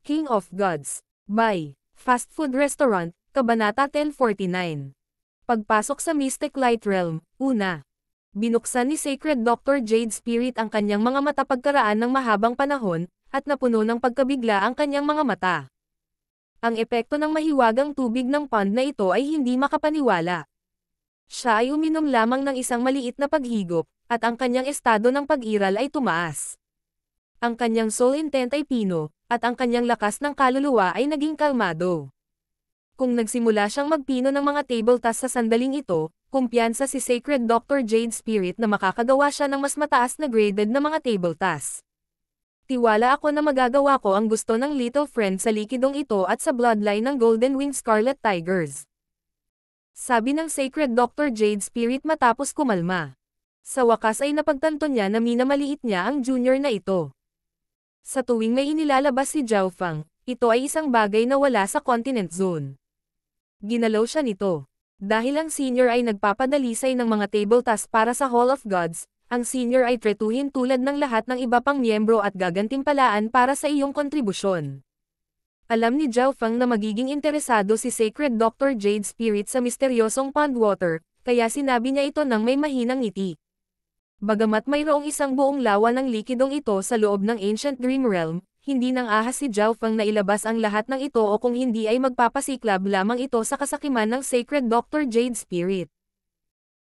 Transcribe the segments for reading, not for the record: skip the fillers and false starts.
King of Gods. By Fast Food Restaurant, Kabanata 1049. Pagpasok sa Mystic Light Realm, una. Binuksan ni Sacred Dr. Jade Spirit ang kanyang mga mata pagkaraan ng mahabang panahon, at napuno ng pagkabigla ang kanyang mga mata. Ang epekto ng mahiwagang tubig ng pond na ito ay hindi makapaniwala. Siya ay uminom lamang ng isang maliit na paghigop, at ang kanyang estado ng pag-iral ay tumaas. Ang kanyang soul intent ay pino, at ang kanyang lakas ng kaluluwa ay naging kalmado. Kung nagsimula siyang magpino ng mga table tasks sa sandaling ito, kumpiyansa si Sacred Dr. Jade Spirit na makakagawa siya ng mas mataas na graded na mga table tasks. Tiwala ako na magagawa ko ang gusto ng little friend sa likidong ito at sa bloodline ng Golden Winged Scarlet Tigers. Sabi ng Sacred Dr. Jade Spirit matapos kumalma. Sa wakas ay napagtanto niya na minamaliit niya ang junior na ito. Sa tuwing may inilalabas si Zhao Fang, ito ay isang bagay na wala sa Continent Zone. Ginalaw siya nito. Dahil ang senior ay nagpapadalisay ng mga table tasks para sa Hall of Gods, ang senior ay tretuhin tulad ng lahat ng iba pang miyembro at gagantimpalaan para sa iyong kontribusyon. Alam ni Zhao Fang na magiging interesado si Sacred Dr. Jade Spirit sa misteryosong pond water, kaya sinabi niya ito ng may mahinang ngiti. Bagamat mayroong isang buong lawa ng likidong ito sa loob ng Ancient Dream Realm, hindi nang ahas si Zhao Fang na ilabas ang lahat ng ito o kung hindi ay magpapasiklab lamang ito sa kasakiman ng Sacred Dr. Jade Spirit.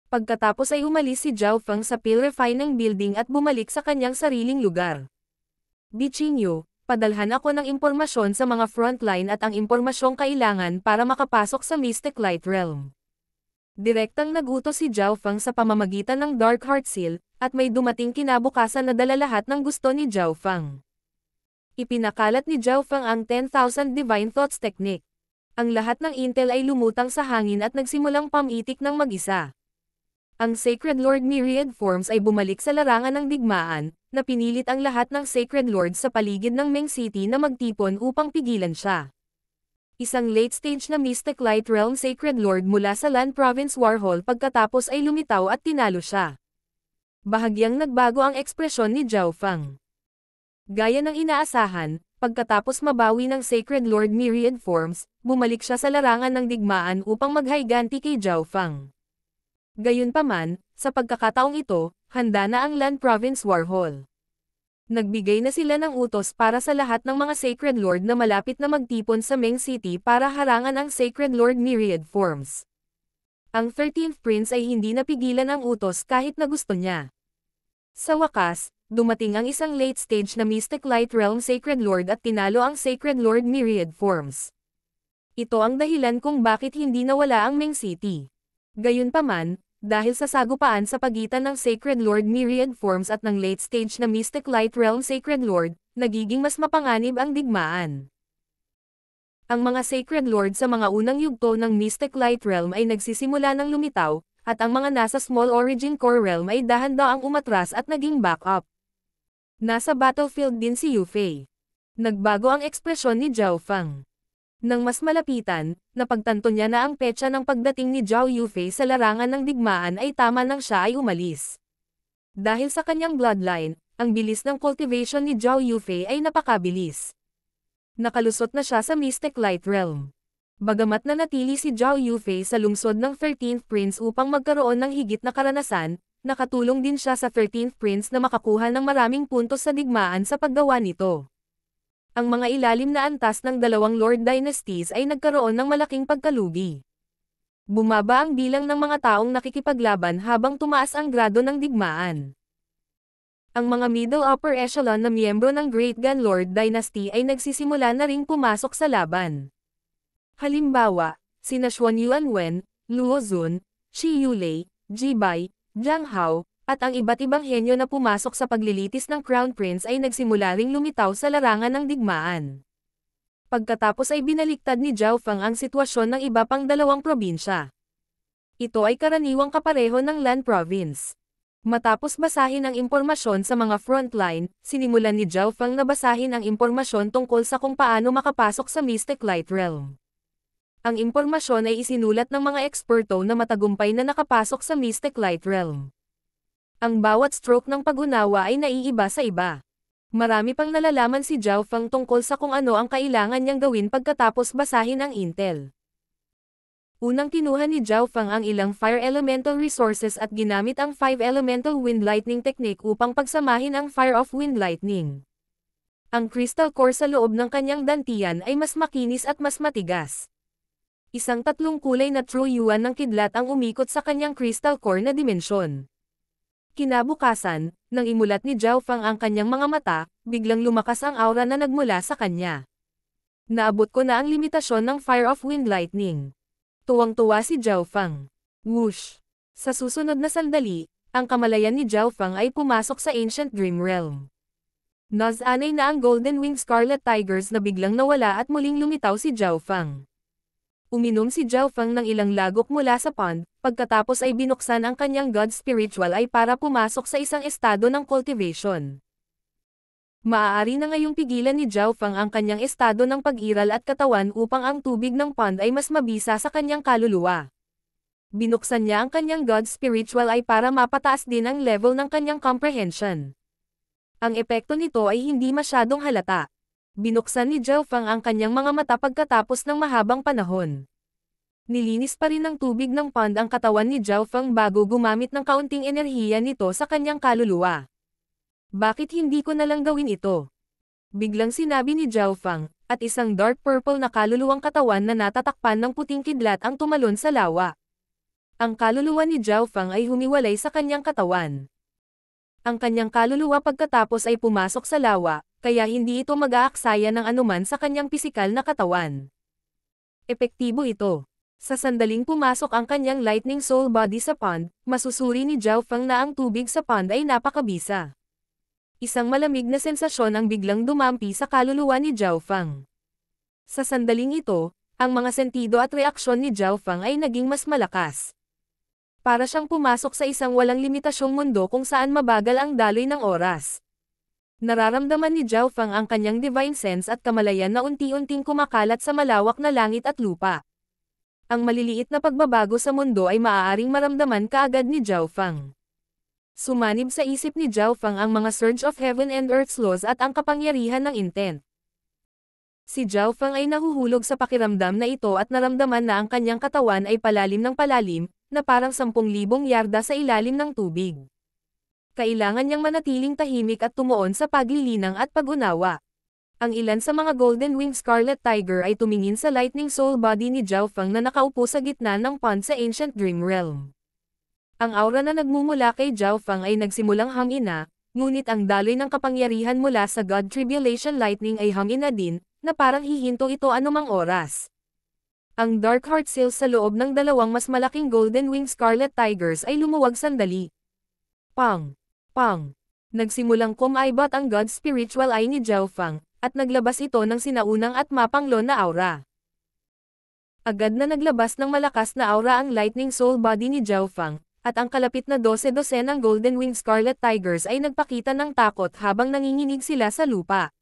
Pagkatapos ay umalis si Zhao Fang sa Purifying Building at bumalik sa kanyang sariling lugar. Bichinyo, padalhan ako ng impormasyon sa mga frontline at ang impormasyong kailangan para makapasok sa Mystic Light Realm. Direktang nagutos si Zhao Fang sa pamamagitan ng Dark Heart Seal, at may dumating kinabukasan na dala lahat ng gusto ni Zhao Fang. Ipinakalat ni Zhao Fang ang 10,000 Divine Thoughts Technique. Ang lahat ng intel ay lumutang sa hangin at nagsimulang pamitik ng mag-isa. Ang Sacred Lord Myriad Forms ay bumalik sa larangan ng digmaan, na pinilit ang lahat ng Sacred Lords sa paligid ng Meng City na magtipon upang pigilan siya. Isang late-stage na Mystic Light Realm Sacred Lord mula sa Land Province Warhol pagkatapos ay lumitaw at tinalo siya. Bahagyang nagbago ang ekspresyon ni Zhao Fang. Gaya ng inaasahan, pagkatapos mabawi ng Sacred Lord Myriad Forms, bumalik siya sa larangan ng digmaan upang maghayganti kay Zhao Fang. Gayunpaman, sa pagkakataong ito, handa na ang Land Province Warhol. Nagbigay na sila ng utos para sa lahat ng mga Sacred Lord na malapit na magtipon sa Meng City para harangan ang Sacred Lord Myriad Forms. Ang 13th Prince ay hindi napigilan ang utos kahit na gusto niya. Sa wakas, dumating ang isang late stage na Mystic Light Realm Sacred Lord at tinalo ang Sacred Lord Myriad Forms. Ito ang dahilan kung bakit hindi nawala ang Meng City. Gayunpaman, dahil sa sagupaan sa pagitan ng Sacred Lord Myriad Forms at ng late stage na Mystic Light Realm Sacred Lord, nagiging mas mapanganib ang digmaan. Ang mga Sacred Lord sa mga unang yugto ng Mystic Light Realm ay nagsisimula ng lumitaw, at ang mga nasa Small Origin Core Realm ay dahan-daang umatras at naging backup. Nasa battlefield din si Yu Fei. Nagbago ang ekspresyon ni Zhao Fang. Nang mas malapitan, napagtanto niya na ang petsa ng pagdating ni Zhao Yufei sa larangan ng digmaan ay tama nang siya ay umalis. Dahil sa kanyang bloodline, ang bilis ng cultivation ni Zhao Yufei ay napakabilis. Nakalusot na siya sa Mystic Light Realm. Bagamat nanatili si Zhao Yufei sa lungsod ng 13th Prince upang magkaroon ng higit na karanasan, nakatulong din siya sa 13th Prince na makakuha ng maraming puntos sa digmaan sa paggawa nito. Ang mga ilalim na antas ng dalawang Lord Dynasties ay nagkaroon ng malaking pagkalugi. Bumaba ang bilang ng mga taong nakikipaglaban habang tumaas ang grado ng digmaan. Ang mga middle upper echelon na miyembro ng Great Gun Lord Dynasty ay nagsisimula na ring pumasok sa laban. Halimbawa, sina Xuan Yuanwen, Luo Zun, Shi Yulei, Ji Bai, Jiang Hao, at ang iba't ibang henyo na pumasok sa paglilitis ng Crown Prince ay nagsimula ring lumitaw sa larangan ng digmaan. Pagkatapos ay binaliktad ni Zhao Fang ang sitwasyon ng iba pang dalawang probinsya. Ito ay karaniwang kapareho ng Land Province. Matapos basahin ang impormasyon sa mga frontline, sinimulan ni Zhao Fang na basahin ang impormasyon tungkol sa kung paano makapasok sa Mystic Light Realm. Ang impormasyon ay isinulat ng mga eksperto na matagumpay na nakapasok sa Mystic Light Realm. Ang bawat stroke ng pag-unawa ay naiiba sa iba. Marami pang nalalaman si Zhao Feng tungkol sa kung ano ang kailangan niyang gawin pagkatapos basahin ang intel. Unang kinuha ni Zhao Feng ang ilang fire elemental resources at ginamit ang 5 elemental wind lightning technique upang pagsamahin ang fire of wind lightning. Ang crystal core sa loob ng kanyang dantian ay mas makinis at mas matigas. Isang tatlong kulay na true yuan ng kidlat ang umikot sa kanyang crystal core na dimensyon. Kinabukasan, nang imulat ni Zhao Feng ang kanyang mga mata, biglang lumakas ang aura na nagmula sa kanya. Naabot ko na ang limitasyon ng Fire of Wind Lightning. Tuwang-tuwa si Zhao Feng. Whoosh! Sa susunod na sandali, ang kamalayan ni Zhao Feng ay pumasok sa Ancient Dream Realm. Naz-anay na ang Golden Wing Scarlet Tigers na biglang nawala at muling lumitaw si Zhao Feng. Uminom si Zhao Feng ng ilang lagok mula sa pond, pagkatapos ay binuksan ang kanyang God Spiritual Eye para pumasok sa isang estado ng cultivation. Maaari na ngayong pigilan ni Zhao Feng ang kanyang estado ng pag-iral at katawan upang ang tubig ng pond ay mas mabisa sa kanyang kaluluwa. Binuksan niya ang kanyang God Spiritual Eye para mapataas din ang level ng kanyang comprehension. Ang epekto nito ay hindi masyadong halata. Binuksan ni Zhao Feng ang kanyang mga mata pagkatapos ng mahabang panahon. Nilinis pa rin ng tubig ng pond ang katawan ni Zhao Feng bago gumamit ng kaunting enerhiya nito sa kanyang kaluluwa. Bakit hindi ko nalang gawin ito? Biglang sinabi ni Zhao Feng, at isang dark purple na kaluluwang katawan na natatakpan ng puting kidlat ang tumalon sa lawa. Ang kaluluwa ni Zhao Feng ay humiwalay sa kanyang katawan. Ang kanyang kaluluwa pagkatapos ay pumasok sa lawa, kaya hindi ito mag-aaksaya ng anuman sa kanyang pisikal na katawan. Epektibo ito. Sa sandaling pumasok ang kanyang lightning soul body sa pond, masusuri ni Zhao Feng na ang tubig sa pond ay napakabisa. Isang malamig na sensasyon ang biglang dumampi sa kaluluwa ni Zhao Feng. Sa sandaling ito, ang mga sentido at reaksyon ni Zhao Feng ay naging mas malakas. Para siyang pumasok sa isang walang limitasyong mundo kung saan mabagal ang daloy ng oras. Nararamdaman ni Zhao Feng ang kanyang divine sense at kamalayan na unti-unting kumakalat sa malawak na langit at lupa. Ang maliliit na pagbabago sa mundo ay maaaring maramdaman kaagad ni Zhao Feng. Sumanib sa isip ni Zhao Feng ang mga surge of heaven and earth's laws at ang kapangyarihan ng intent. Si Zhao Feng ay nahuhulog sa pakiramdam na ito at naramdaman na ang kanyang katawan ay palalim ng palalim, na parang 10,000 yarda sa ilalim ng tubig. Kailangan niyang manatiling tahimik at tumuon sa paglilinang at pag-unawa. Ang ilan sa mga Golden Wing Scarlet Tiger ay tumingin sa Lightning Soul Body ni Zhao Feng na nakaupo sa gitna ng pond sa Ancient Dream Realm. Ang aura na nagmumula kay Zhao Feng ay nagsimulang hangina, ngunit ang daloy ng kapangyarihan mula sa God Tribulation Lightning ay hangina din, na parang hihinto ito anumang oras. Ang Dark Heart Seals sa loob ng dalawang mas malaking Golden Wing Scarlet Tigers ay lumuwag sandali. Pang! Pang! Nagsimulang kumaibot ang God Spiritual Eye ni Zhao Feng, at naglabas ito ng sinaunang at mapanglo na aura. Agad na naglabas ng malakas na aura ang Lightning Soul Body ni Zhao Feng, at ang kalapit na 12 ng Golden Wing Scarlet Tigers ay nagpakita ng takot habang nanginginig sila sa lupa.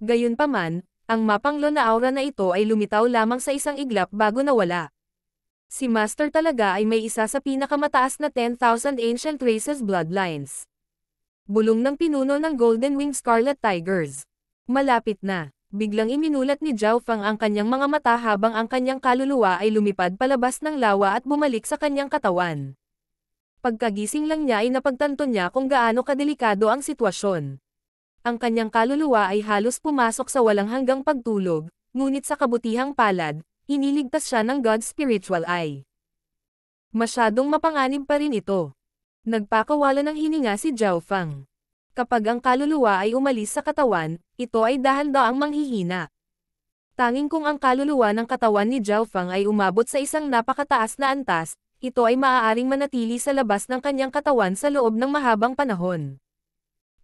Gayunpaman, ang mapanglo na aura na ito ay lumitaw lamang sa isang iglap bago nawala. Si Master talaga ay may isa sa pinakamataas na 10,000 Ancient Races bloodlines. Bulong ng pinuno ng Golden Wing Scarlet Tigers. Malapit na. Biglang iminulat ni Zhao Feng ang kanyang mga mata habang ang kanyang kaluluwa ay lumipad palabas ng lawa at bumalik sa kanyang katawan. Pagkagising lang niya ay napagtanto niya kung gaano kadelikado ang sitwasyon. Ang kanyang kaluluwa ay halos pumasok sa walang hanggang pagtulog, ngunit sa kabutihang palad, iniligtas siya ng God's Spiritual Eye. Masyadong mapanganib pa rin ito. Nagpakawala ng hininga si Zhao Feng. Kapag ang kaluluwa ay umalis sa katawan, ito ay dahan-daang manghihina. Tanging kung ang kaluluwa ng katawan ni Zhao Feng ay umabot sa isang napakataas na antas, ito ay maaaring manatili sa labas ng kanyang katawan sa loob ng mahabang panahon.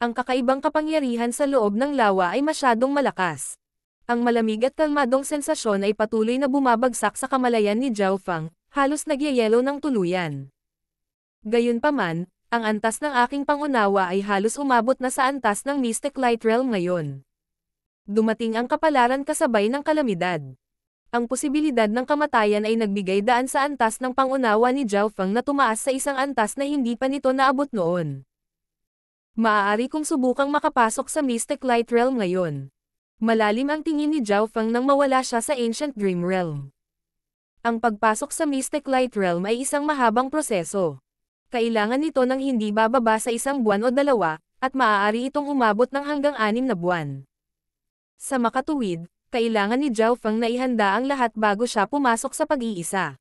Ang kakaibang kapangyarihan sa loob ng lawa ay masyadong malakas. Ang malamig at kalmadong sensasyon ay patuloy na bumabagsak sa kamalayan ni Zhao Feng, halos nagyayelo ng tuluyan. Gayunpaman, ang antas ng aking pangunawa ay halos umabot na sa antas ng Mystic Light Realm ngayon. Dumating ang kapalaran kasabay ng kalamidad. Ang posibilidad ng kamatayan ay nagbigay daan sa antas ng pangunawa ni Zhao Feng na tumaas sa isang antas na hindi pa nito naabot noon. Maaari kong subukang makapasok sa Mystic Light Realm ngayon. Malalim ang tingin ni Zhao Feng nang mawala siya sa Ancient Dream Realm. Ang pagpasok sa Mystic Light Realm ay isang mahabang proseso. Kailangan nito ng hindi bababa sa 1 buwan o 2, at maaari itong umabot ng hanggang 6 na buwan. Sa makatuwid, kailangan ni Zhao Feng na ihanda ang lahat bago siya pumasok sa pag-iisa.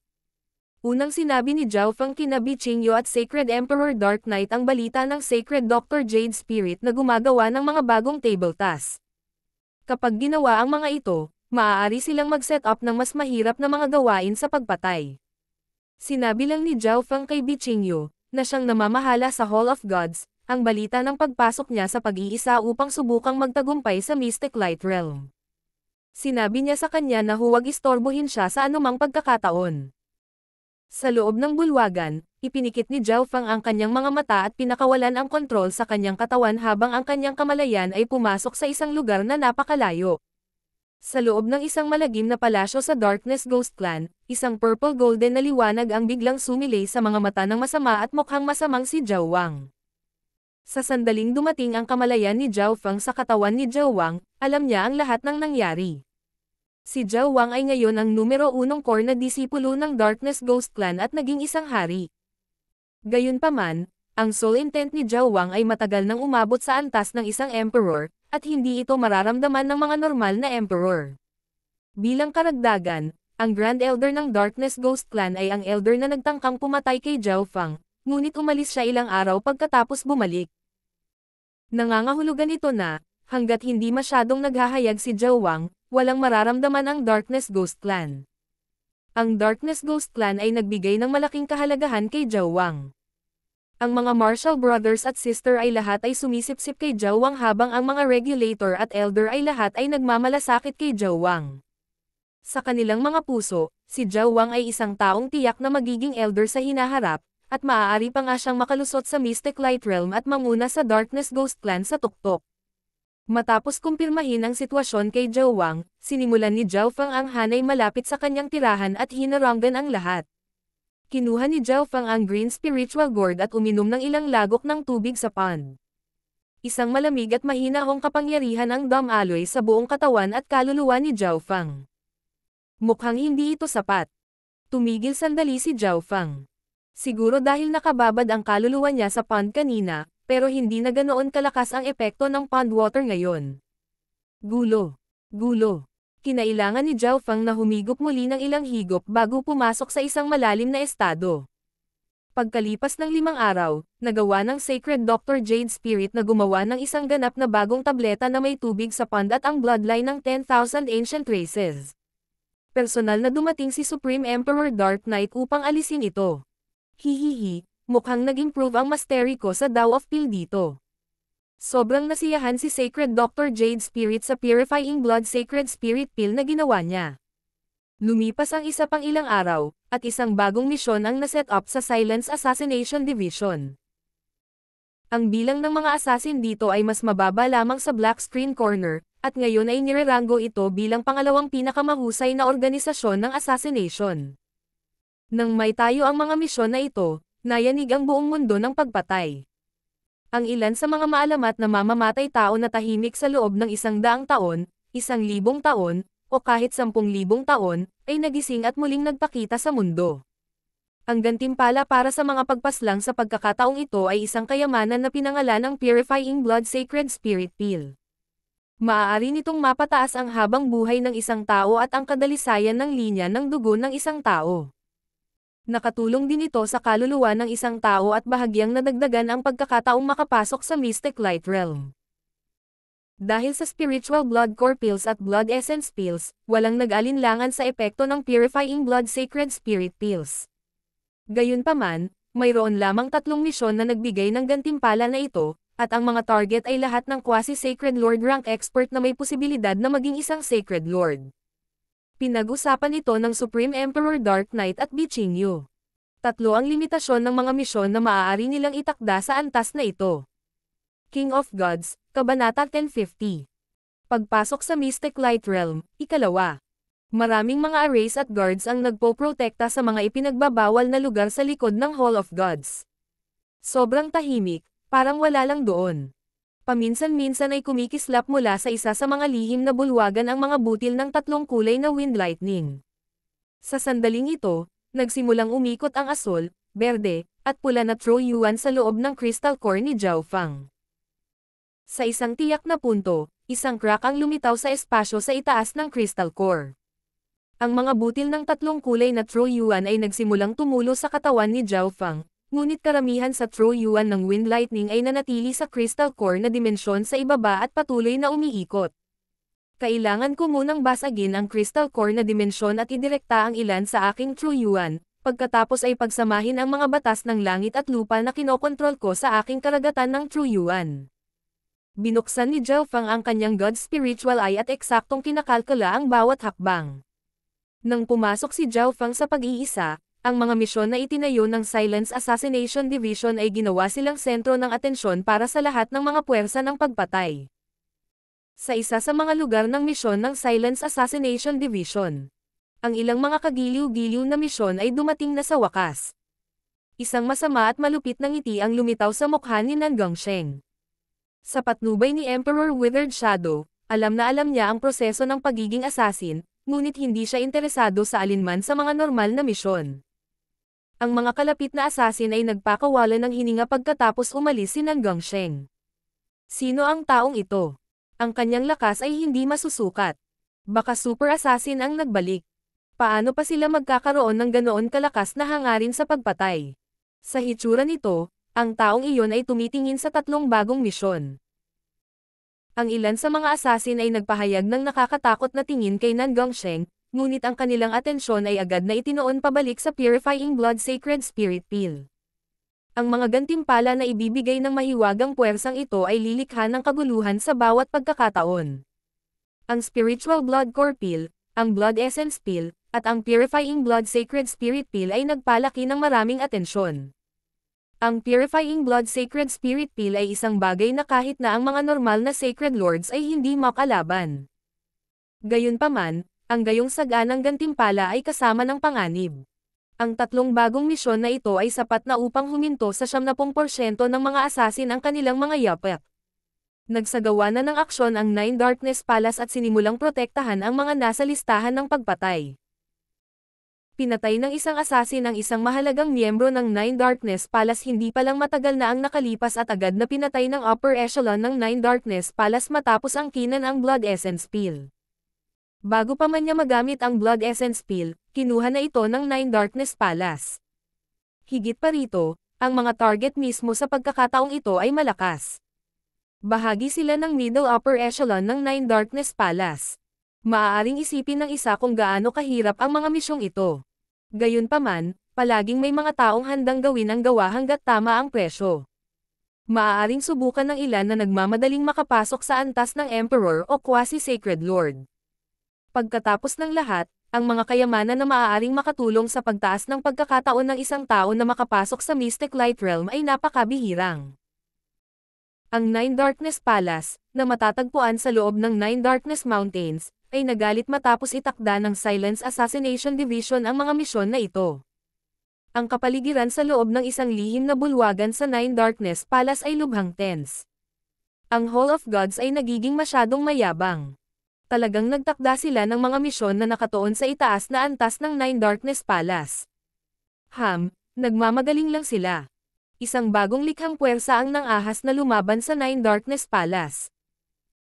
Unang sinabi ni Zhao Feng kina Bi Qingyu at Sacred Emperor Dark Knight ang balita ng Sacred Dr. Jade Spirit na gumagawa ng mga bagong table tasks. Kapag ginawa ang mga ito, maaari silang mag-set up ng mas mahirap na mga gawain sa pagpatay. Sinabi lang ni Zhao Feng kay Bi Qingyu, na siyang namamahala sa Hall of Gods, ang balita ng pagpasok niya sa pag-iisa upang subukang magtagumpay sa Mystic Light Realm. Sinabi niya sa kanya na huwag istorbohin siya sa anumang pagkakataon. Sa loob ng bulwagan, ipinikit ni Zhao Feng ang kanyang mga mata at pinakawalan ang kontrol sa kanyang katawan habang ang kanyang kamalayan ay pumasok sa isang lugar na napakalayo. Sa loob ng isang malagim na palasyo sa Darkness Ghost Clan, isang purple golden na liwanag ang biglang sumilay sa mga mata ng masama at mukhang masamang si Zhao Wang. Sa sandaling dumating ang kamalayan ni Zhao Feng sa katawan ni Zhao Wang, alam niya ang lahat ng nangyari. Si Zhao Wang ay ngayon ang numero 1 core na disipulo ng Darkness Ghost Clan at naging isang hari. Gayunpaman, ang soul intent ni Zhao Wang ay matagal nang umabot sa antas ng isang emperor, at hindi ito mararamdaman ng mga normal na emperor. Bilang karagdagan, ang Grand Elder ng Darkness Ghost Clan ay ang elder na nagtangkang pumatay kay Zhao Feng, ngunit umalis siya ilang araw pagkatapos bumalik. Nangangahulugan ito na, hanggat hindi masyadong naghahayag si Zhao Wang, walang mararamdaman ang Darkness Ghost Clan. Ang Darkness Ghost Clan ay nagbigay ng malaking kahalagahan kay Zhao Wang. Ang mga Marshall brothers at sister ay lahat ay sumisipsip kay Zhao Wang habang ang mga regulator at elder ay lahat ay nagmamalasakit kay Zhao Wang. Sa kanilang mga puso, si Zhao Wang ay isang taong tiyak na magiging elder sa hinaharap, at maaari pa nga siyang makalusot sa Mystic Light Realm at manguna sa Darkness Ghost Clan sa tuktok. Matapos kumpirmahin ang sitwasyon kay Zhao Wang, sinimulan ni Zhao Feng ang hanay malapit sa kanyang tirahan at hinaranggan ang lahat. Kinuha ni Zhao Feng ang Green Spiritual Gourd at uminom ng ilang lagok ng tubig sa pond. Isang malamig at mahinahong kapangyarihan ang Dam Alloy sa buong katawan at kaluluwa ni Zhao Feng. Mukhang hindi ito sapat. Tumigil sandali si Zhao Feng. Siguro dahil nakababad ang kaluluwa niya sa pond kanina, pero hindi na ganoon kalakas ang epekto ng pond water ngayon. Gulo. Gulo. Kinailangan ni Zhao Feng na humigop muli ng ilang higop bago pumasok sa isang malalim na estado. Pagkalipas ng 5 araw, nagawa ng Sacred Dr. Jade Spirit na gumawa ng isang ganap na bagong tableta na may tubig sa pond at ang bloodline ng 10,000 ancient races. Personal na dumating si Supreme Emperor Dark Knight upang alisin ito. Hihihi. Mukhang nag-improve ang mastery ko sa Tao of Pil dito. Sobrang nasiyahan si Sacred Dr. Jade Spirit sa Purifying Blood Sacred Spirit Pill na ginawa niya. Lumipas ang isa pang ilang araw, at isang bagong misyon ang naset up sa Silence Assassination Division. Ang bilang ng mga assassin dito ay mas mababa lamang sa Black Screen Corner, at ngayon ay nirerango ito bilang pangalawang pinakamahusay na organisasyon ng assassination. Nang may tayo ang mga misyon na ito, nayanig ang buong mundo ng pagpatay. Ang ilan sa mga maalamat na mamamatay tao na tahimik sa loob ng 100 taon, 1,000 taon, o kahit 10,000 taon, ay nagising at muling nagpakita sa mundo. Ang gantimpala para sa mga pagpaslang sa pagkakataong ito ay isang kayamanan na pinangalan ng Purifying Blood Sacred Spirit Pill. Maaari nitong mapataas ang habang buhay ng isang tao at ang kadalisayan ng linya ng dugo ng isang tao. Nakatulong din ito sa kaluluwa ng isang tao at bahagyang nadagdagan ang pagkakataong makapasok sa Mystic Light Realm. Dahil sa Spiritual Blood Core Pills at Blood Essence Pills, walang nag-alinlangan sa epekto ng Purifying Blood Sacred Spirit Pills. Gayunpaman, mayroon lamang 3 misyon na nagbigay ng gantimpala na ito, at ang mga target ay lahat ng quasi-Sacred Lord rank expert na may posibilidad na maging isang Sacred Lord. Pinag-usapan ito ng Supreme Emperor Dark Knight at Bi Qingyu. 3 ang limitasyon ng mga misyon na maaari nilang itakda sa antas na ito. King of Gods, Kabanata 1050. Pagpasok sa Mystic Light Realm, 2. Maraming mga arrays at guards ang nagpoprotekta sa mga ipinagbabawal na lugar sa likod ng Hall of Gods. Sobrang tahimik, parang wala lang doon. Paminsan-minsan ay kumikislap mula sa isa sa mga lihim na bulwagan ang mga butil ng tatlong kulay na wind lightning. Sa sandaling ito, nagsimulang umikot ang asul, berde, at pula na Troyuan sa loob ng crystal core ni Zhao Fang. Sa isang tiyak na punto, isang crack ang lumitaw sa espasyo sa itaas ng crystal core. Ang mga butil ng tatlong kulay na Troyuan ay nagsimulang tumulo sa katawan ni Zhao Fang, ngunit karamihan sa Troyuan ng wind lightning ay nanatili sa crystal core na dimensyon sa ibaba at patuloy na umiikot. Kailangan ko munang basagin ang crystal core na dimensyon at idirekta ang ilan sa aking Troyuan, pagkatapos ay pagsamahin ang mga batas ng langit at lupa na kinokontrol ko sa aking karagatan ng Troyuan. Binuksan ni Zhao Fang ang kanyang God Spiritual Eye at eksaktong kinakalkula ang bawat hakbang. Nang pumasok si Zhao Fang sa pag-iisa, ang mga misyon na itinayo ng Silence Assassination Division ay ginawa silang sentro ng atensyon para sa lahat ng mga puwersa ng pagpatay. Sa isa sa mga lugar ng misyon ng Silence Assassination Division, ang ilang mga kagiliw-giliw na misyon ay dumating na sa wakas. Isang masama at malupit na ngiti ang lumitaw sa mukha ni Nan Gongsheng. Sa patnubay ni Emperor Withered Shadow, alam na alam niya ang proseso ng pagiging assassin, ngunit hindi siya interesado sa alinman sa mga normal na misyon. Ang mga kalapit na assassin ay nagpakawala ng hininga pagkatapos umalis si Nan Gongsheng. Sino ang taong ito? Ang kanyang lakas ay hindi masusukat. Baka super assassin ang nagbalik. Paano pa sila magkakaroon ng ganoon kalakas na hangarin sa pagpatay? Sa hitsura nito, ang taong iyon ay tumitingin sa tatlong bagong misyon. Ang ilan sa mga assassin ay nagpahayag ng nakakatakot na tingin kay Nan Gongsheng, ngunit ang kanilang atensyon ay agad na itinoon pabalik sa Purifying Blood Sacred Spirit Pill. Ang mga gantimpala na ibibigay ng mahiwagang puwersang ito ay lilikha ng kaguluhan sa bawat pagkakataon. Ang Spiritual Blood Core Pill, ang Blood Essence Pill, at ang Purifying Blood Sacred Spirit Pill ay nagpalaki ng maraming atensyon. Ang Purifying Blood Sacred Spirit Pill ay isang bagay na kahit na ang mga normal na Sacred Lords ay hindi makalaban. Gayunpaman, ang gayong saganang gantimpala ay kasama ng panganib. Ang tatlong bagong misyon na ito ay sapat na upang huminto sa 70% ng mga assassin ang kanilang mga yapak. Nagsagawa na ng aksyon ang Nine Darkness Palace at sinimulang protektahan ang mga nasa listahan ng pagpatay. Pinatay ng isang assassin ang isang mahalagang miyembro ng Nine Darkness Palace hindi pa lang matagal na ang nakalipas at agad na pinatay ng upper echelon ng Nine Darkness Palace matapos angkinan ang Blood Essence Pill. Bago pa man niya magamit ang Blood Essence Pill, kinuha na ito ng Nine Darkness Palace. Higit pa rito, ang mga target mismo sa pagkakataong ito ay malakas. Bahagi sila ng middle upper echelon ng Nine Darkness Palace. Maaaring isipin ng isa kung gaano kahirap ang mga misyong ito. Gayunpaman, palaging may mga taong handang gawin ang gawa hanggat tama ang presyo. Maaaring subukan ng ilan na nagmamadaling makapasok sa antas ng Emperor o quasi-sacred Lord. Pagkatapos ng lahat, ang mga kayamanan na maaaring makatulong sa pagtaas ng pagkakataon ng isang tao na makapasok sa Mystic Light Realm ay napakabihirang. Ang Nine Darkness Palace, na matatagpuan sa loob ng Nine Darkness Mountains, ay nagalit matapos itakda ng Silence Assassination Division ang mga misyon na ito. Ang kapaligiran sa loob ng isang lihim na bulwagan sa Nine Darkness Palace ay lubhang tense. Ang Hall of Gods ay nagiging masyadong mayabang. Talagang nagtakda sila ng mga misyon na nakatuon sa itaas na antas ng Nine Darkness Palace. Nagmamagaling lang sila. Isang bagong likhang puwersa ang nang-ahas na lumaban sa Nine Darkness Palace.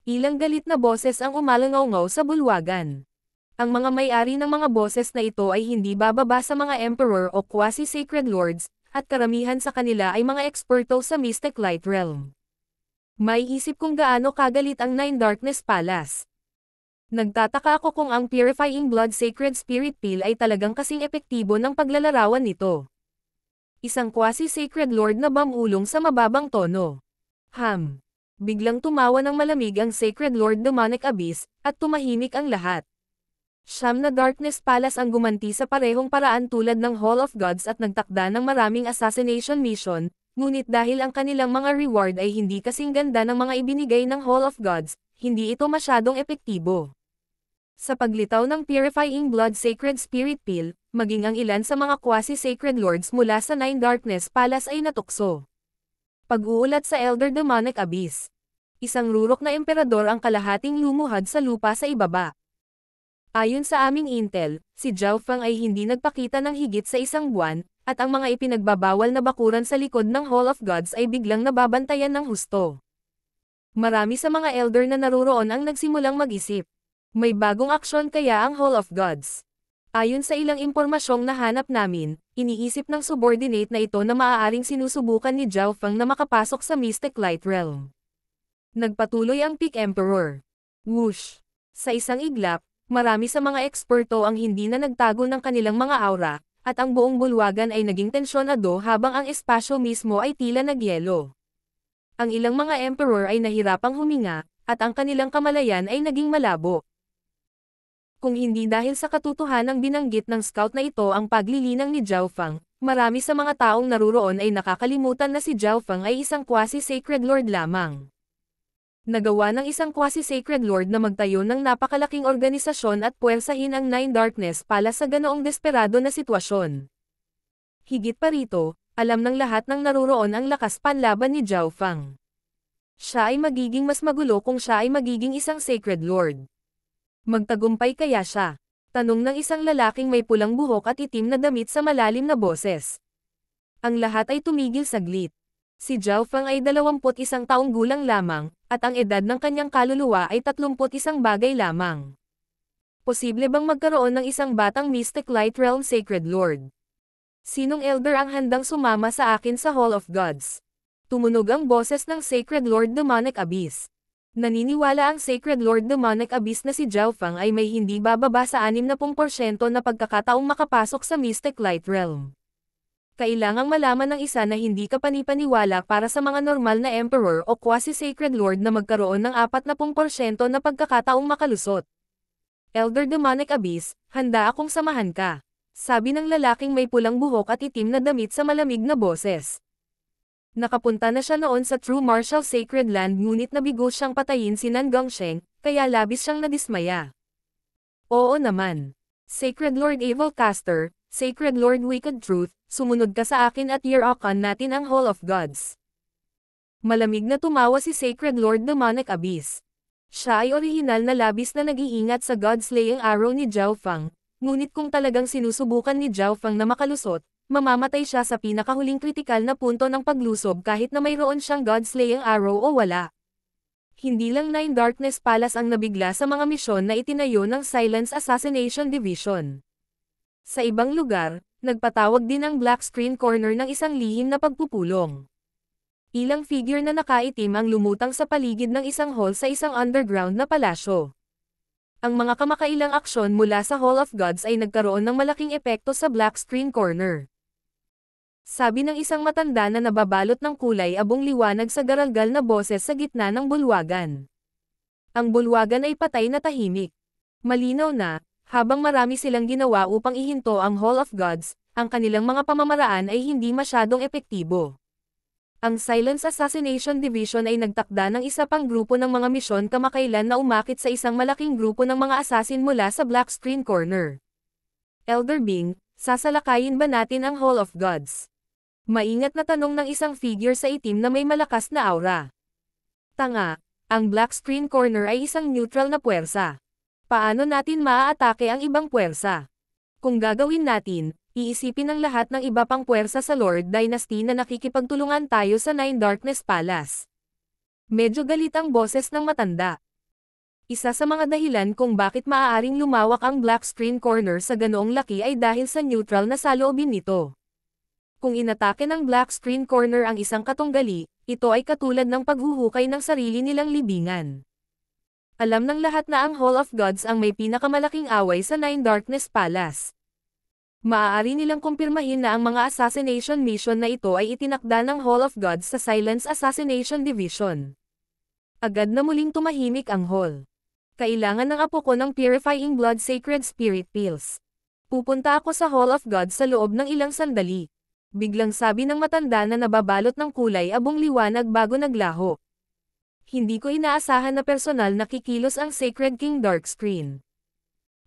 Ilang galit na boses ang umalangaw-ngaw sa bulwagan. Ang mga may-ari ng mga boses na ito ay hindi bababa sa mga Emperor o quasi-sacred lords, at karamihan sa kanila ay mga eksperto sa Mystic Light Realm. May isip kung gaano kagalit ang Nine Darkness Palace. Nagtataka ako kung ang Purifying Blood Sacred Spirit Pill ay talagang kasing epektibo ng paglalarawan nito. Isang quasi-sacred lord na bamulong sa mababang tono. Biglang tumawa ng malamig ang Sacred Lord Demonic Abyss, at tumahimik ang lahat. Siyam na Darkness Palace ang gumanti sa parehong paraan tulad ng Hall of Gods at nagtakda ng maraming assassination mission, ngunit dahil ang kanilang mga reward ay hindi kasing ganda ng mga ibinigay ng Hall of Gods, hindi ito masyadong epektibo. Sa paglitaw ng Purifying Blood Sacred Spirit Pill, maging ang ilan sa mga quasi-sacred lords mula sa Nine Darkness Palace ay natukso. Pag-uulat sa Elder Demonic Abyss. Isang rurok na emperador ang kalahating lumuhad sa lupa sa ibaba. Ayon sa aming intel, si Zhao Feng ay hindi nagpakita ng higit sa isang buwan, at ang mga ipinagbabawal na bakuran sa likod ng Hall of Gods ay biglang nababantayan ng husto. Marami sa mga elder na naruroon ang nagsimulang mag-isip. May bagong aksyon kaya ang Hall of Gods. Ayon sa ilang impormasyong nahanap namin, iniisip ng subordinate na ito na maaaring sinusubukan ni Zhao Feng na makapasok sa Mystic Light Realm. Nagpatuloy ang Peak Emperor. Whoosh! Sa isang iglap, marami sa mga eksperto ang hindi na nagtago ng kanilang mga aura, at ang buong bulwagan ay naging tensyonado habang ang espasyo mismo ay tila nagyelo. Ang ilang mga emperor ay nahirapang huminga, at ang kanilang kamalayan ay naging malabo. Kung hindi dahil sa katotohanang binanggit ng scout na ito ang paglilinang ni Zhao Feng, marami sa mga taong naruroon ay nakakalimutan na si Zhao Feng ay isang quasi-sacred lord lamang. Nagawa ng isang quasi-sacred lord na magtayo ng napakalaking organisasyon at puwersahin ang Nine Darkness Palace sa ganoong desperado na sitwasyon. Higit pa rito, alam ng lahat ng naruroon ang lakas panlaban ni Zhao Feng. Siya ay magiging mas magulo kung siya ay magiging isang sacred lord. Magtagumpay kaya siya? Tanong ng isang lalaking may pulang buhok at itim na damit sa malalim na boses. Ang lahat ay tumigil saglit. Si Zhao Feng ay 21 taong gulang lamang, at ang edad ng kanyang kaluluwa ay 31 bagay lamang. Posible bang magkaroon ng isang batang Mystic Light Realm Sacred Lord? Sinong elder ang handang sumama sa akin sa Hall of Gods? Tumunog ang boses ng Sacred Lord Demonic Abyss. Naniniwala ang Sacred Lord Demonic Abyss na si Zhao Feng ay may hindi bababa sa 60% na pagkakataong makapasok sa Mystic Light Realm. Kailangang malaman ng isa na hindi ka panipaniwala para sa mga normal na Emperor o quasi-sacred lord na magkaroon ng 40% na pagkakataong makalusot. Elder Demonic Abyss, handa akong samahan ka. Sabi ng lalaking may pulang buhok at itim na damit sa malamig na boses. Nakapunta na siya noon sa True Martial Sacred Land ngunit nabigo siyang patayin si Nan Gongsheng, kaya labis siyang nadismaya. Oo naman. Sacred Lord Evil Caster, Sacred Lord Wicked Truth, sumunod ka sa akin at year-okan natin ang Hall of Gods. Malamig na tumawa si Sacred Lord Demonic Abyss. Siya ay orihinal na labis na nag-iingat sa God-slaying arrow ni Zhao Feng, ngunit kung talagang sinusubukan ni Zhao Feng na makalusot, mamamatay siya sa pinakahuling kritikal na punto ng paglusob kahit na mayroon siyang God-slaying arrow o wala. Hindi lang Nine Darkness Palace ang nabigla sa mga misyon na itinayo ng Silence Assassination Division. Sa ibang lugar, nagpatawag din ang Black Screen Corner ng isang lihim na pagpupulong. Ilang figure na nakaitim ang lumutang sa paligid ng isang hall sa isang underground na palasyo. Ang mga kamakailang aksyon mula sa Hall of Gods ay nagkaroon ng malaking epekto sa Black Screen Corner. Sabi ng isang matanda na nababalot ng kulay abong liwanag sa garalgal na boses sa gitna ng bulwagan. Ang bulwagan ay patay na tahimik. Malinaw na, habang marami silang ginawa upang ihinto ang Hall of Gods, ang kanilang mga pamamaraan ay hindi masyadong epektibo. Ang Silence Assassination Division ay nagtakda ng isa pang grupo ng mga misyon kamakailan na umakit sa isang malaking grupo ng mga assassin mula sa Black Screen Corner. Elder Bing, sasalakayin ba natin ang Hall of Gods? Maingat na tanong ng isang figure sa itim na may malakas na aura. Tanga, ang Black Screen Corner ay isang neutral na puwersa. Paano natin maaatake ang ibang puwersa? Kung gagawin natin, iisipin ng lahat ng iba pang puwersa sa Lord Dynasty na nakikipagtulungan tayo sa Nine Darkness Palace. Medyo galit ang boses ng matanda. Isa sa mga dahilan kung bakit maaaring lumawak ang Black Screen Corner sa ganoong laki ay dahil sa neutral na saloobin nito. Kung inatake ng Black Screen Corner ang isang katunggali, ito ay katulad ng paghuhukay ng sarili nilang libingan. Alam ng lahat na ang Hall of Gods ang may pinakamalaking away sa Nine Darkness Palace. Maaari nilang kumpirmahin na ang mga assassination mission na ito ay itinakda ng Hall of Gods sa Silence Assassination Division. Agad na muling tumahimik ang hall. Kailangan ng apo ko ng Purifying Blood Sacred Spirit Pills. Pupunta ako sa Hall of Gods sa loob ng ilang sandali. Biglang sabi ng matanda na nababalot ng kulay abong liwanag bago naglaho. Hindi ko inaasahan na personal na kikilos ang Sacred King Darkscreen.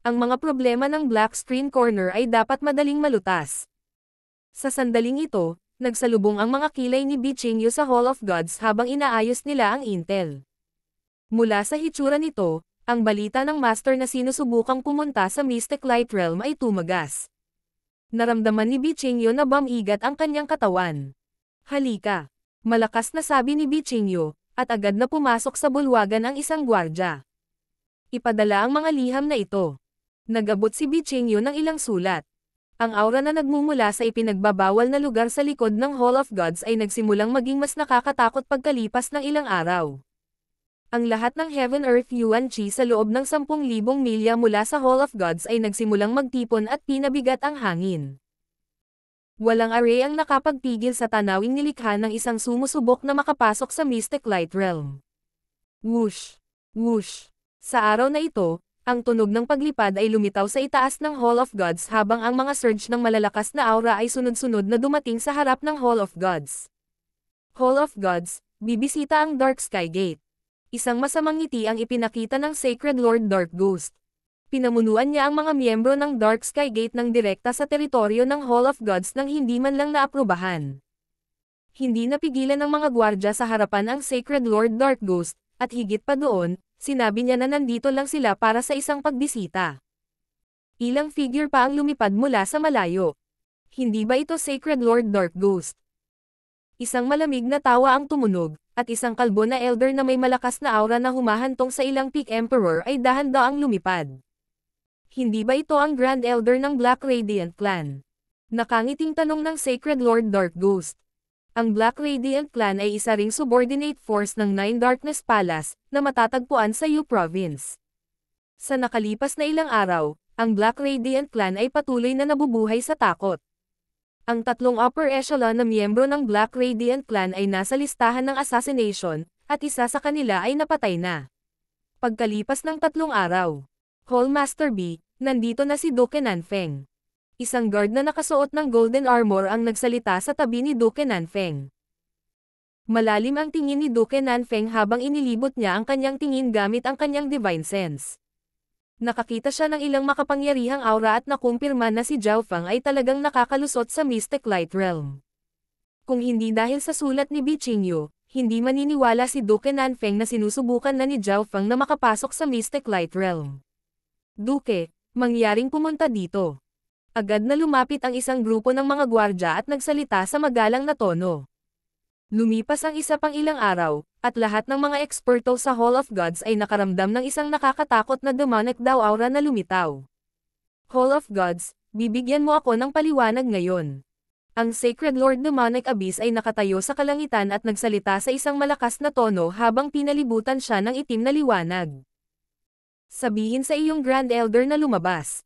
Ang mga problema ng Black Screen Corner ay dapat madaling malutas. Sa sandaling ito, nagsalubong ang mga kilay ni Bichinyo sa Hall of Gods habang inaayos nila ang intel. Mula sa hitsura nito, ang balita ng Master na sinusubukang pumunta sa Mystic Light Realm ay tumagas. Naramdaman ni Bichinyo na bumigat ang kanyang katawan. Halika! Malakas na sabi ni Bichinyo, at agad na pumasok sa bulwagan ang isang gwardya. Ipadala ang mga liham na ito. Nag-abot si Bichinyo ng ilang sulat. Ang aura na nagmumula sa ipinagbabawal na lugar sa likod ng Hall of Gods ay nagsimulang maging mas nakakatakot pagkalipas ng ilang araw. Ang lahat ng Heaven Earth Yuan Chi sa loob ng 10,000 milya mula sa Hall of Gods ay nagsimulang magtipon at pinabigat ang hangin. Walang array ang nakapagpigil sa tanawing nilikha ng isang sumusubok na makapasok sa Mystic Light Realm. Whoosh! Whoosh! Sa araw na ito, ang tunog ng paglipad ay lumitaw sa itaas ng Hall of Gods habang ang mga surge ng malalakas na aura ay sunod-sunod na dumating sa harap ng Hall of Gods. Hall of Gods, bibisita ang Dark Sky Gate. Isang masamang ngiti ang ipinakita ng Sacred Lord Dark Ghost. Pinamunuan niya ang mga miyembro ng Dark Sky Gate ng direkta sa teritoryo ng Hall of Gods nang hindi man lang naaprubahan. Hindi napigilan ng mga gwardya sa harapan ang Sacred Lord Dark Ghost, at higit pa doon, sinabi niya na nandito lang sila para sa isang pagbisita. Ilang figure pa ang lumipad mula sa malayo. Hindi ba ito Sacred Lord Dark Ghost? Isang malamig na tawa ang tumunog, at isang kalbo na elder na may malakas na aura na humahantong sa ilang Peak Emperor ay dahan-daang lumipad. Hindi ba ito ang Grand Elder ng Black Radiant Clan? Nakangiting tanong ng Sacred Lord Dark Ghost. Ang Black Radiant Clan ay isa ring subordinate force ng Nine Darkness Palace, na matatagpuan sa Yu Province. Sa nakalipas na ilang araw, ang Black Radiant Clan ay patuloy na nabubuhay sa takot. Ang tatlong upper echelon na miyembro ng Black Radiant Clan ay nasa listahan ng assassination, at isa sa kanila ay napatay na. Pagkalipas ng 3 araw, Hall Master B, nandito na si Duke Nanfeng. Isang guard na nakasuot ng golden armor ang nagsalita sa tabi ni Duke Nanfeng. Malalim ang tingin ni Duke Nanfeng habang inilibot niya ang kanyang tingin gamit ang kanyang divine sense. Nakakita siya ng ilang makapangyarihang aura at nakumpirma na si Zhao Feng ay talagang nakakalusot sa Mystic Light Realm. Kung hindi dahil sa sulat ni Bichinyo, hindi maniniwala si Duke Nanfeng na sinusubukan na ni Zhao Feng na makapasok sa Mystic Light Realm. Duke, mangyaring pumunta dito. Agad na lumapit ang isang grupo ng mga gwardya at nagsalita sa magalang na tono. Lumipas ang isa pang ilang araw, at lahat ng mga eksperto sa Hall of Gods ay nakaramdam ng isang nakakatakot na demonic daw aura na lumitaw. Hall of Gods, bibigyan mo ako ng paliwanag ngayon. Ang Sacred Lord Demonic Abyss ay nakatayo sa kalangitan at nagsalita sa isang malakas na tono habang pinalibutan siya ng itim na liwanag. Sabihin sa iyong Grand Elder na lumabas.